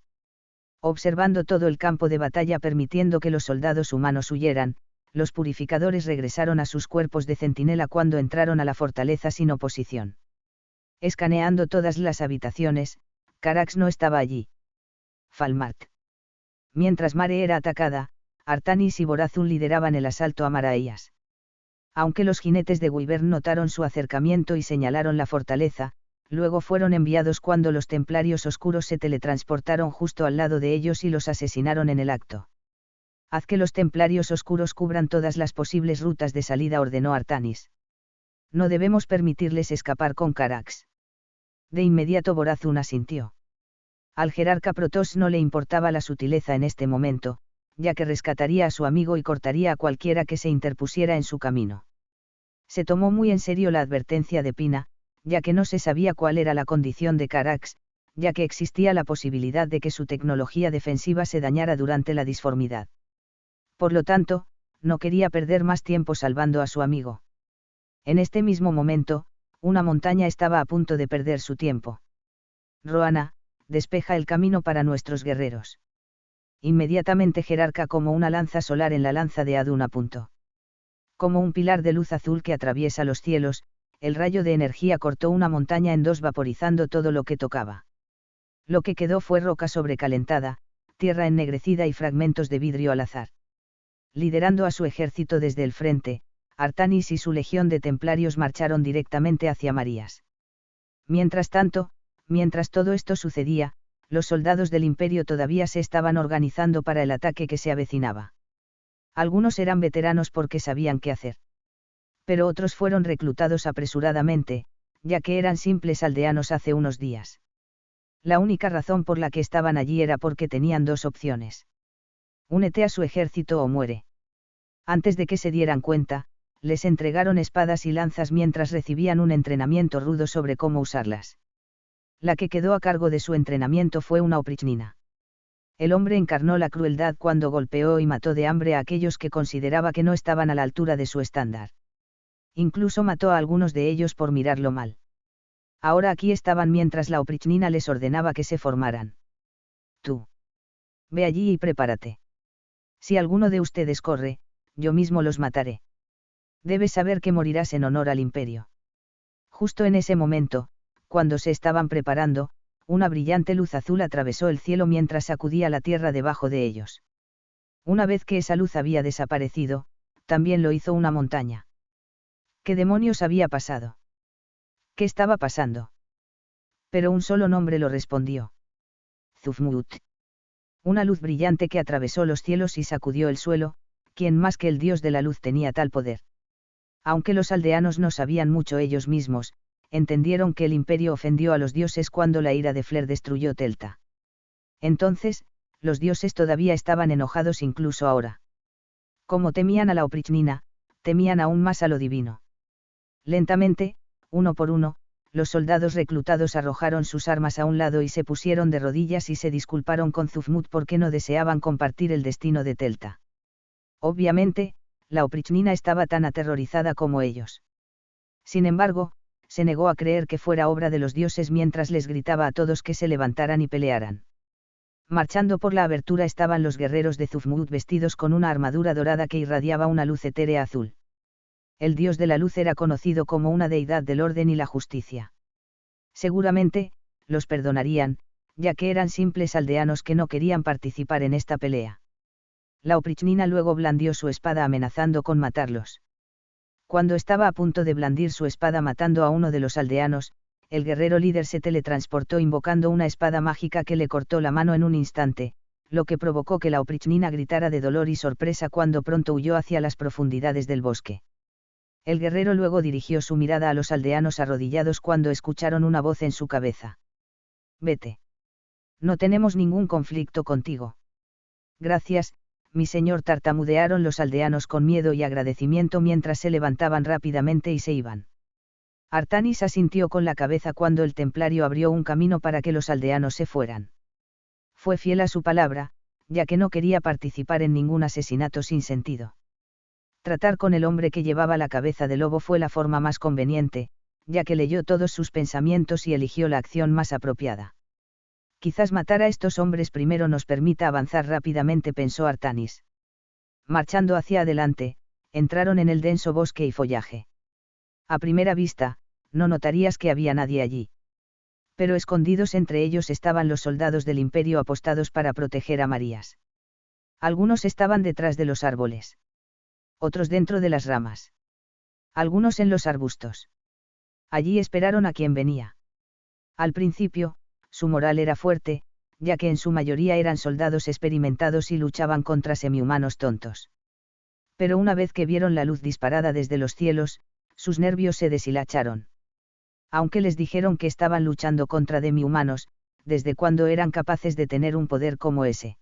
Observando todo el campo de batalla permitiendo que los soldados humanos huyeran, los purificadores regresaron a sus cuerpos de centinela cuando entraron a la fortaleza sin oposición. Escaneando todas las habitaciones, Carax no estaba allí. Falmart. Mientras Mare era atacada, Artanis y Borazun lideraban el asalto a Maraías. Aunque los jinetes de Wyvern notaron su acercamiento y señalaron la fortaleza, luego fueron enviados cuando los templarios oscuros se teletransportaron justo al lado de ellos y los asesinaron en el acto. Haz que los templarios oscuros cubran todas las posibles rutas de salida, ordenó Artanis. No debemos permitirles escapar con Carax. De inmediato Borazun asintió. Al jerarca Protoss no le importaba la sutileza en este momento, ya que rescataría a su amigo y cortaría a cualquiera que se interpusiera en su camino. Se tomó muy en serio la advertencia de Pina, ya que no se sabía cuál era la condición de Carax, ya que existía la posibilidad de que su tecnología defensiva se dañara durante la disformidad. Por lo tanto, no quería perder más tiempo salvando a su amigo. En este mismo momento, una montaña estaba a punto de perder su tiempo. Roana, despeja el camino para nuestros guerreros. Inmediatamente jerarca como una lanza solar en la lanza de Adun apuntó. Como un pilar de luz azul que atraviesa los cielos, el rayo de energía cortó una montaña en dos, vaporizando todo lo que tocaba. Lo que quedó fue roca sobrecalentada, tierra ennegrecida y fragmentos de vidrio al azar. Liderando a su ejército desde el frente, Artanis y su legión de templarios marcharon directamente hacia Marías. Mientras tanto, Mientras todo esto sucedía, los soldados del Imperio todavía se estaban organizando para el ataque que se avecinaba. Algunos eran veteranos porque sabían qué hacer. Pero otros fueron reclutados apresuradamente, ya que eran simples aldeanos hace unos días. La única razón por la que estaban allí era porque tenían dos opciones. Únete a su ejército o muere. Antes de que se dieran cuenta, les entregaron espadas y lanzas mientras recibían un entrenamiento rudo sobre cómo usarlas. La que quedó a cargo de su entrenamiento fue una oprichnina. El hombre encarnó la crueldad cuando golpeó y mató de hambre a aquellos que consideraba que no estaban a la altura de su estándar. Incluso mató a algunos de ellos por mirarlo mal. Ahora aquí estaban mientras la oprichnina les ordenaba que se formaran. Tú. Ve allí y prepárate. Si alguno de ustedes corre, yo mismo los mataré. Debes saber que morirás en honor al imperio. Justo en ese momento, cuando se estaban preparando, una brillante luz azul atravesó el cielo mientras sacudía la tierra debajo de ellos. Una vez que esa luz había desaparecido, también lo hizo una montaña. ¿Qué demonios había pasado? ¿Qué estaba pasando? Pero un solo nombre lo respondió. Zufmut. Una luz brillante que atravesó los cielos y sacudió el suelo, ¿quién más que el dios de la luz tenía tal poder? Aunque los aldeanos no sabían mucho ellos mismos, entendieron que el imperio ofendió a los dioses cuando la ira de Fler destruyó Telta. Entonces, los dioses todavía estaban enojados incluso ahora. Como temían a la oprichnina, temían aún más a lo divino. Lentamente, uno por uno, los soldados reclutados arrojaron sus armas a un lado y se pusieron de rodillas y se disculparon con Zufmut porque no deseaban compartir el destino de Telta. Obviamente, la oprichnina estaba tan aterrorizada como ellos. Sin embargo, se negó a creer que fuera obra de los dioses mientras les gritaba a todos que se levantaran y pelearan. Marchando por la abertura estaban los guerreros de Zufmut vestidos con una armadura dorada que irradiaba una luz etérea azul. El dios de la luz era conocido como una deidad del orden y la justicia. Seguramente, los perdonarían, ya que eran simples aldeanos que no querían participar en esta pelea. La oprichnina luego blandió su espada amenazando con matarlos. Cuando estaba a punto de blandir su espada matando a uno de los aldeanos, el guerrero líder se teletransportó invocando una espada mágica que le cortó la mano en un instante, lo que provocó que la oprichnina gritara de dolor y sorpresa cuando pronto huyó hacia las profundidades del bosque. El guerrero luego dirigió su mirada a los aldeanos arrodillados cuando escucharon una voz en su cabeza. Vete. No tenemos ningún conflicto contigo. Gracias, mi señor, tartamudearon los aldeanos con miedo y agradecimiento mientras se levantaban rápidamente y se iban. Artanis asintió con la cabeza cuando el templario abrió un camino para que los aldeanos se fueran. Fue fiel a su palabra, ya que no quería participar en ningún asesinato sin sentido. Tratar con el hombre que llevaba la cabeza de lobo fue la forma más conveniente, ya que leyó todos sus pensamientos y eligió la acción más apropiada. Quizás matar a estos hombres primero nos permita avanzar rápidamente, pensó Artanis. Marchando hacia adelante, entraron en el denso bosque y follaje. A primera vista, no notarías que había nadie allí. Pero escondidos entre ellos estaban los soldados del imperio apostados para proteger a Marías. Algunos estaban detrás de los árboles. Otros dentro de las ramas. Algunos en los arbustos. Allí esperaron a quien venía. Al principio, su moral era fuerte, ya que en su mayoría eran soldados experimentados y luchaban contra semihumanos tontos. Pero una vez que vieron la luz disparada desde los cielos, sus nervios se deshilacharon. Aunque les dijeron que estaban luchando contra demihumanos, ¿desde cuándo eran capaces de tener un poder como ese?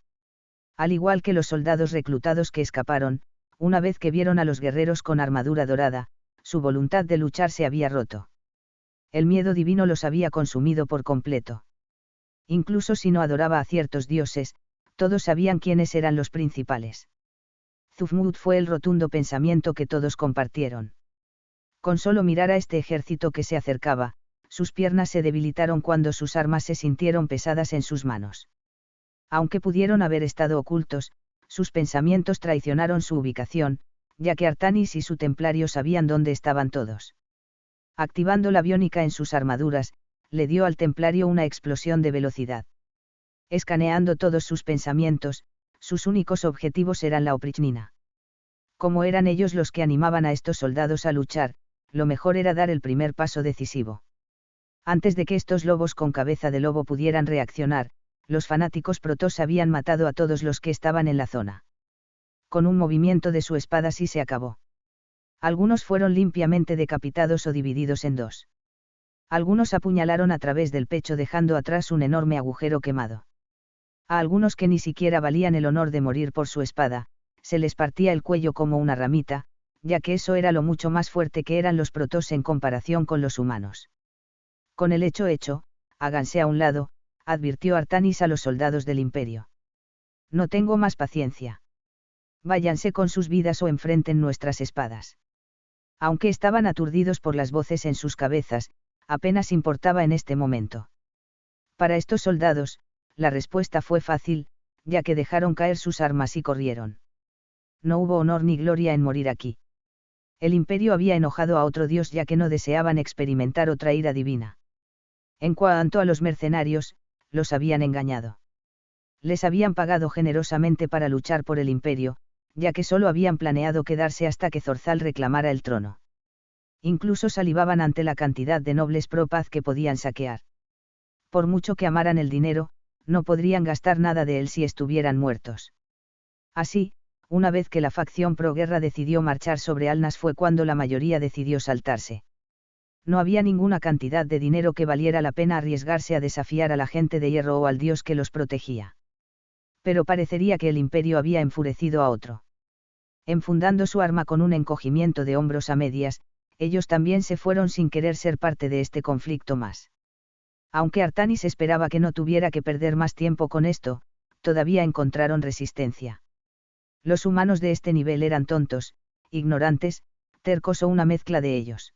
Al igual que los soldados reclutados que escaparon, una vez que vieron a los guerreros con armadura dorada, su voluntad de luchar se había roto. El miedo divino los había consumido por completo. Incluso si no adoraba a ciertos dioses, todos sabían quiénes eran los principales. Zufmut fue el rotundo pensamiento que todos compartieron. Con solo mirar a este ejército que se acercaba, sus piernas se debilitaron cuando sus armas se sintieron pesadas en sus manos. Aunque pudieron haber estado ocultos, sus pensamientos traicionaron su ubicación, ya que Artanis y su templario sabían dónde estaban todos. Activando la biónica en sus armaduras, le dio al templario una explosión de velocidad. Escaneando todos sus pensamientos, sus únicos objetivos eran la oprichnina. Como eran ellos los que animaban a estos soldados a luchar, lo mejor era dar el primer paso decisivo. Antes de que estos lobos con cabeza de lobo pudieran reaccionar, los fanáticos protoss habían matado a todos los que estaban en la zona. Con un movimiento de su espada sí se acabó. Algunos fueron limpiamente decapitados o divididos en dos. Algunos apuñalaron a través del pecho dejando atrás un enorme agujero quemado. A algunos que ni siquiera valían el honor de morir por su espada, se les partía el cuello como una ramita, ya que eso era lo mucho más fuerte que eran los protoss en comparación con los humanos. Con el hecho, háganse a un lado, advirtió Artanis a los soldados del Imperio. No tengo más paciencia. Váyanse con sus vidas o enfrenten nuestras espadas. Aunque estaban aturdidos por las voces en sus cabezas, apenas importaba en este momento. Para estos soldados, la respuesta fue fácil, ya que dejaron caer sus armas y corrieron. No hubo honor ni gloria en morir aquí. El Imperio había enojado a otro dios ya que no deseaban experimentar otra ira divina. En cuanto a los mercenarios, los habían engañado. Les habían pagado generosamente para luchar por el Imperio, ya que solo habían planeado quedarse hasta que Zorzal reclamara el trono. Incluso salivaban ante la cantidad de nobles pro paz que podían saquear. Por mucho que amaran el dinero, no podrían gastar nada de él si estuvieran muertos. Así, una vez que la facción pro guerra decidió marchar sobre Alnas fue cuando la mayoría decidió saltarse. No había ninguna cantidad de dinero que valiera la pena arriesgarse a desafiar a la gente de hierro o al dios que los protegía. Pero parecería que el Imperio había enfurecido a otro. Enfundando su arma con un encogimiento de hombros a medias, ellos también se fueron sin querer ser parte de este conflicto más. Aunque Artanis esperaba que no tuviera que perder más tiempo con esto, todavía encontraron resistencia. Los humanos de este nivel eran tontos, ignorantes, tercos o una mezcla de ellos.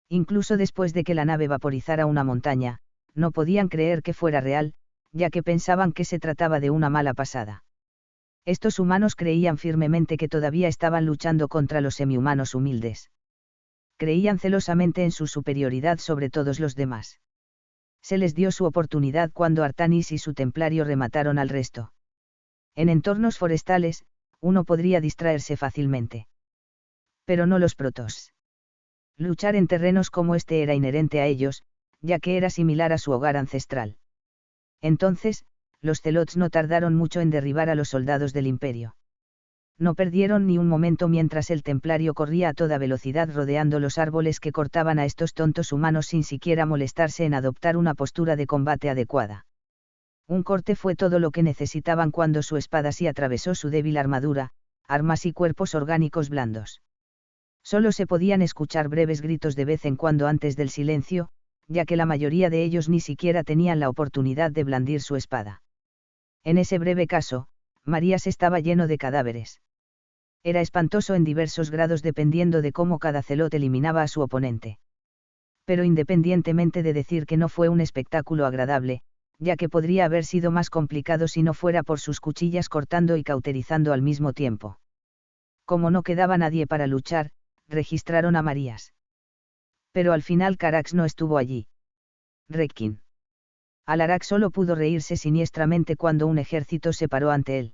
Incluso después de que la nave vaporizara una montaña, no podían creer que fuera real, ya que pensaban que se trataba de una mala pasada. Estos humanos creían firmemente que todavía estaban luchando contra los semihumanos humildes. Creían celosamente en su superioridad sobre todos los demás. Se les dio su oportunidad cuando Artanis y su templario remataron al resto. En entornos forestales, uno podría distraerse fácilmente. Pero no los protoss. Luchar en terrenos como este era inherente a ellos, ya que era similar a su hogar ancestral. Entonces, los zelots no tardaron mucho en derribar a los soldados del Imperio. No perdieron ni un momento mientras el templario corría a toda velocidad rodeando los árboles que cortaban a estos tontos humanos sin siquiera molestarse en adoptar una postura de combate adecuada. Un corte fue todo lo que necesitaban cuando su espada sí atravesó su débil armadura, armas y cuerpos orgánicos blandos. Solo se podían escuchar breves gritos de vez en cuando antes del silencio, ya que la mayoría de ellos ni siquiera tenían la oportunidad de blandir su espada. En ese breve caso, Marías estaba lleno de cadáveres. Era espantoso en diversos grados dependiendo de cómo cada celot eliminaba a su oponente. Pero independientemente de decir que no fue un espectáculo agradable, ya que podría haber sido más complicado si no fuera por sus cuchillas cortando y cauterizando al mismo tiempo. Como no quedaba nadie para luchar, registraron a Marías. Pero al final Carax no estuvo allí. Redkin. Alarak solo pudo reírse siniestramente cuando un ejército se paró ante él.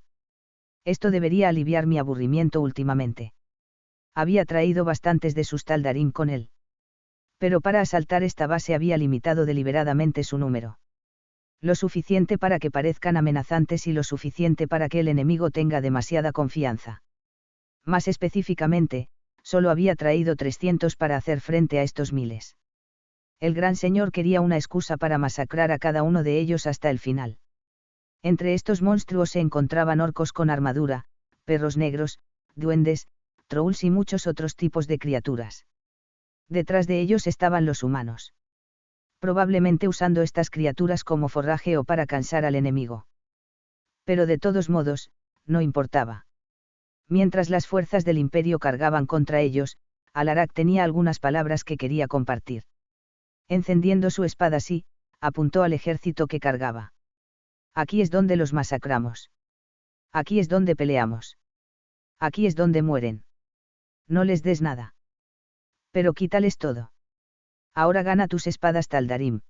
Esto debería aliviar mi aburrimiento últimamente. Había traído bastantes de sus Taldarim con él. Pero para asaltar esta base había limitado deliberadamente su número. Lo suficiente para que parezcan amenazantes y lo suficiente para que el enemigo tenga demasiada confianza. Más específicamente, solo había traído 300 para hacer frente a estos miles. El gran señor quería una excusa para masacrar a cada uno de ellos hasta el final. Entre estos monstruos se encontraban orcos con armadura, perros negros, duendes, trolls y muchos otros tipos de criaturas. Detrás de ellos estaban los humanos. Probablemente usando estas criaturas como forraje o para cansar al enemigo. Pero de todos modos, no importaba. Mientras las fuerzas del Imperio cargaban contra ellos, Alarak tenía algunas palabras que quería compartir. Encendiendo su espada así, apuntó al ejército que cargaba. Aquí es donde los masacramos. Aquí es donde peleamos. Aquí es donde mueren. No les des nada. Pero quítales todo. Ahora gana tus espadas Taldarim.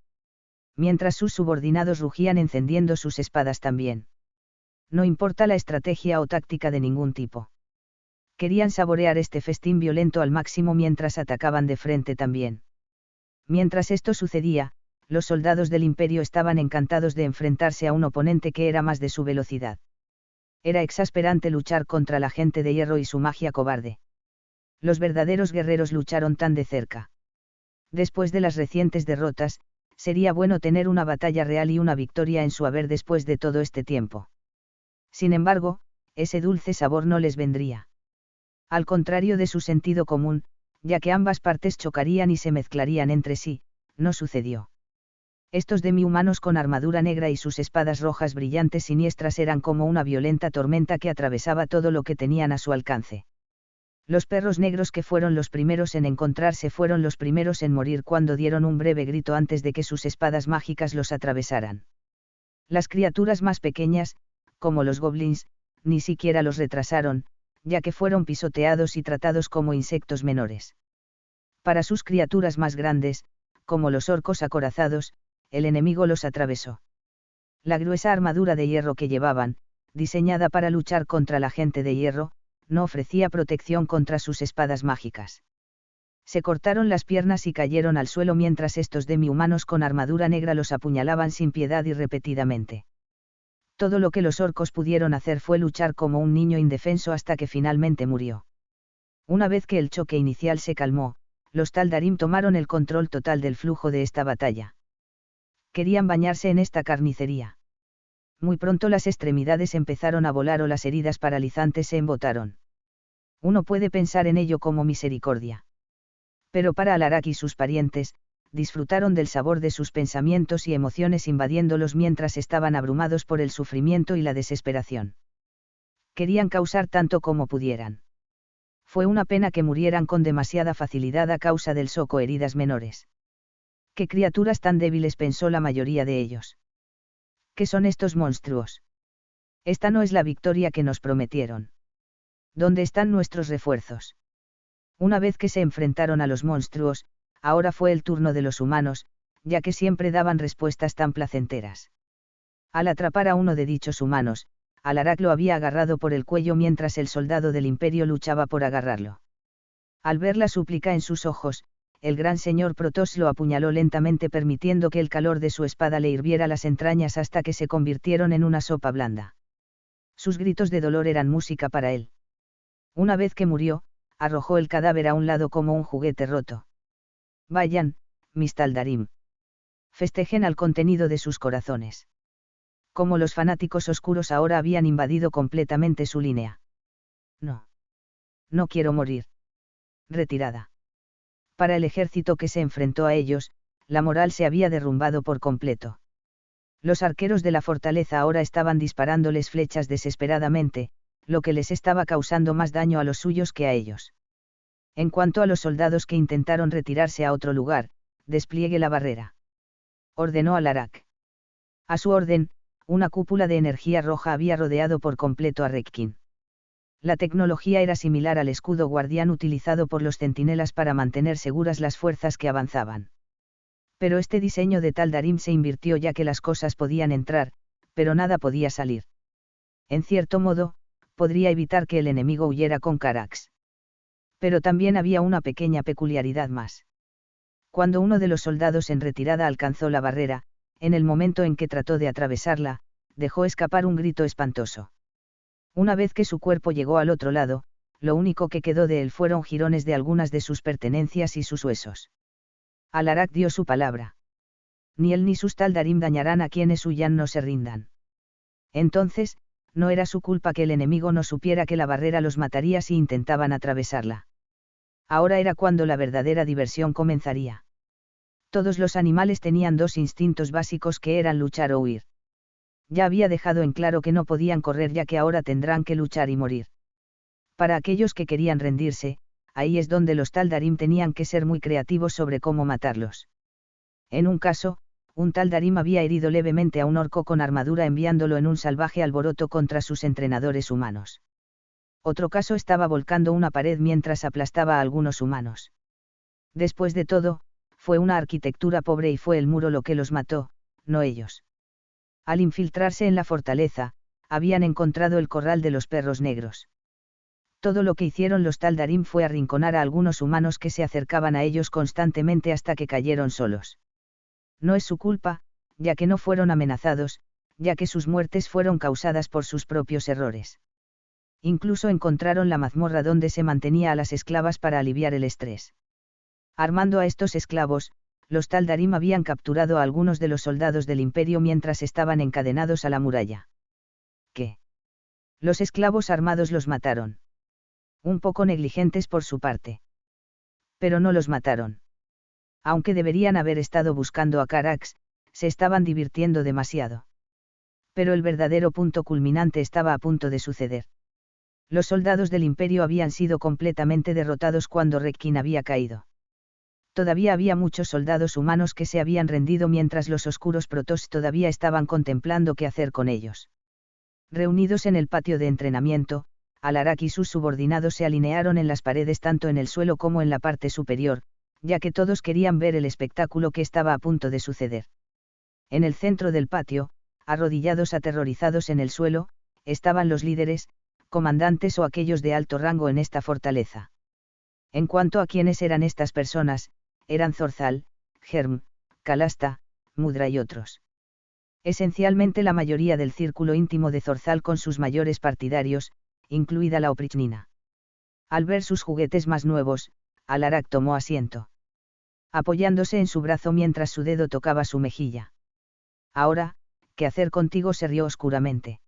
Mientras sus subordinados rugían encendiendo sus espadas también. No importa la estrategia o táctica de ningún tipo. Querían saborear este festín violento al máximo mientras atacaban de frente también. Mientras esto sucedía, los soldados del Imperio estaban encantados de enfrentarse a un oponente que era más de su velocidad. Era exasperante luchar contra la gente de hierro y su magia cobarde. Los verdaderos guerreros lucharon tan de cerca. Después de las recientes derrotas, sería bueno tener una batalla real y una victoria en su haber después de todo este tiempo. Sin embargo, ese dulce sabor no les vendría. Al contrario de su sentido común, ya que ambas partes chocarían y se mezclarían entre sí, no sucedió. Estos demi-humanos con armadura negra y sus espadas rojas brillantes siniestras eran como una violenta tormenta que atravesaba todo lo que tenían a su alcance. Los perros negros que fueron los primeros en encontrarse fueron los primeros en morir cuando dieron un breve grito antes de que sus espadas mágicas los atravesaran. Las criaturas más pequeñas, como los goblins, ni siquiera los retrasaron, ya que fueron pisoteados y tratados como insectos menores. Para sus criaturas más grandes, como los orcos acorazados, el enemigo los atravesó. La gruesa armadura de hierro que llevaban, diseñada para luchar contra la gente de hierro, no ofrecía protección contra sus espadas mágicas. Se cortaron las piernas y cayeron al suelo mientras estos demi-humanos con armadura negra los apuñalaban sin piedad y repetidamente. Todo lo que los orcos pudieron hacer fue luchar como un niño indefenso hasta que finalmente murió. Una vez que el choque inicial se calmó, los Taldarim tomaron el control total del flujo de esta batalla. Querían bañarse en esta carnicería. Muy pronto las extremidades empezaron a volar o las heridas paralizantes se embotaron. Uno puede pensar en ello como misericordia. Pero para Alarak y sus parientes, disfrutaron del sabor de sus pensamientos y emociones invadiéndolos mientras estaban abrumados por el sufrimiento y la desesperación. Querían causar tanto como pudieran. Fue una pena que murieran con demasiada facilidad a causa del shock o heridas menores. ¿Qué criaturas tan débiles?, pensó la mayoría de ellos. ¿Qué son estos monstruos? Esta no es la victoria que nos prometieron. ¿Dónde están nuestros refuerzos? Una vez que se enfrentaron a los monstruos, ahora fue el turno de los humanos, ya que siempre daban respuestas tan placenteras. Al atrapar a uno de dichos humanos, Alarak lo había agarrado por el cuello mientras el soldado del imperio luchaba por agarrarlo. Al ver la súplica en sus ojos, el gran señor Protoss lo apuñaló lentamente permitiendo que el calor de su espada le hirviera las entrañas hasta que se convirtieron en una sopa blanda. Sus gritos de dolor eran música para él. Una vez que murió, arrojó el cadáver a un lado como un juguete roto. Vayan, mis Taldarim. Festejen al contenido de sus corazones. Como los fanáticos oscuros ahora habían invadido completamente su línea. No. No quiero morir. Retirada. Para el ejército que se enfrentó a ellos, la moral se había derrumbado por completo. Los arqueros de la fortaleza ahora estaban disparándoles flechas desesperadamente, lo que les estaba causando más daño a los suyos que a ellos. En cuanto a los soldados que intentaron retirarse a otro lugar, despliegue la barrera. Ordenó Alarak. A su orden, una cúpula de energía roja había rodeado por completo a Rekkin. La tecnología era similar al escudo guardián utilizado por los centinelas para mantener seguras las fuerzas que avanzaban. Pero este diseño de Taldarim se invirtió ya que las cosas podían entrar, pero nada podía salir. En cierto modo, podría evitar que el enemigo huyera con Carax. Pero también había una pequeña peculiaridad más. Cuando uno de los soldados en retirada alcanzó la barrera, en el momento en que trató de atravesarla, dejó escapar un grito espantoso. Una vez que su cuerpo llegó al otro lado, lo único que quedó de él fueron jirones de algunas de sus pertenencias y sus huesos. Alarak dio su palabra. Ni él ni sus Taldarim dañarán a quienes huyan, no se rindan. Entonces, no era su culpa que el enemigo no supiera que la barrera los mataría si intentaban atravesarla. Ahora era cuando la verdadera diversión comenzaría. Todos los animales tenían dos instintos básicos que eran luchar o huir. Ya había dejado en claro que no podían correr ya que ahora tendrán que luchar y morir. Para aquellos que querían rendirse, ahí es donde los Taldarim tenían que ser muy creativos sobre cómo matarlos. En un caso, un Taldarim había herido levemente a un orco con armadura enviándolo en un salvaje alboroto contra sus entrenadores humanos. Otro caso estaba volcando una pared mientras aplastaba a algunos humanos. Después de todo, fue una arquitectura pobre y fue el muro lo que los mató, no ellos. Al infiltrarse en la fortaleza, habían encontrado el corral de los perros negros. Todo lo que hicieron los Taldarim fue arrinconar a algunos humanos que se acercaban a ellos constantemente hasta que cayeron solos. No es su culpa, ya que no fueron amenazados, ya que sus muertes fueron causadas por sus propios errores. Incluso encontraron la mazmorra donde se mantenía a las esclavas para aliviar el estrés. Armando a estos esclavos, los Taldarim habían capturado a algunos de los soldados del imperio mientras estaban encadenados a la muralla. ¿Qué? Los esclavos armados los mataron. Un poco negligentes por su parte. Pero no los mataron. Aunque deberían haber estado buscando a Carax, se estaban divirtiendo demasiado. Pero el verdadero punto culminante estaba a punto de suceder. Los soldados del imperio habían sido completamente derrotados cuando Redkin había caído. Todavía había muchos soldados humanos que se habían rendido mientras los oscuros Protoss todavía estaban contemplando qué hacer con ellos. Reunidos en el patio de entrenamiento, Alarak y sus subordinados se alinearon en las paredes tanto en el suelo como en la parte superior, ya que todos querían ver el espectáculo que estaba a punto de suceder. En el centro del patio, arrodillados aterrorizados en el suelo, estaban los líderes, comandantes o aquellos de alto rango en esta fortaleza. En cuanto a quiénes eran estas personas, eran Zorzal, Germ, Kalasta, Mudra y otros. Esencialmente la mayoría del círculo íntimo de Zorzal con sus mayores partidarios, incluida la oprichnina. Al ver sus juguetes más nuevos, Alarak tomó asiento. Apoyándose en su brazo mientras su dedo tocaba su mejilla. Ahora, ¿qué hacer contigo? Se rió oscuramente.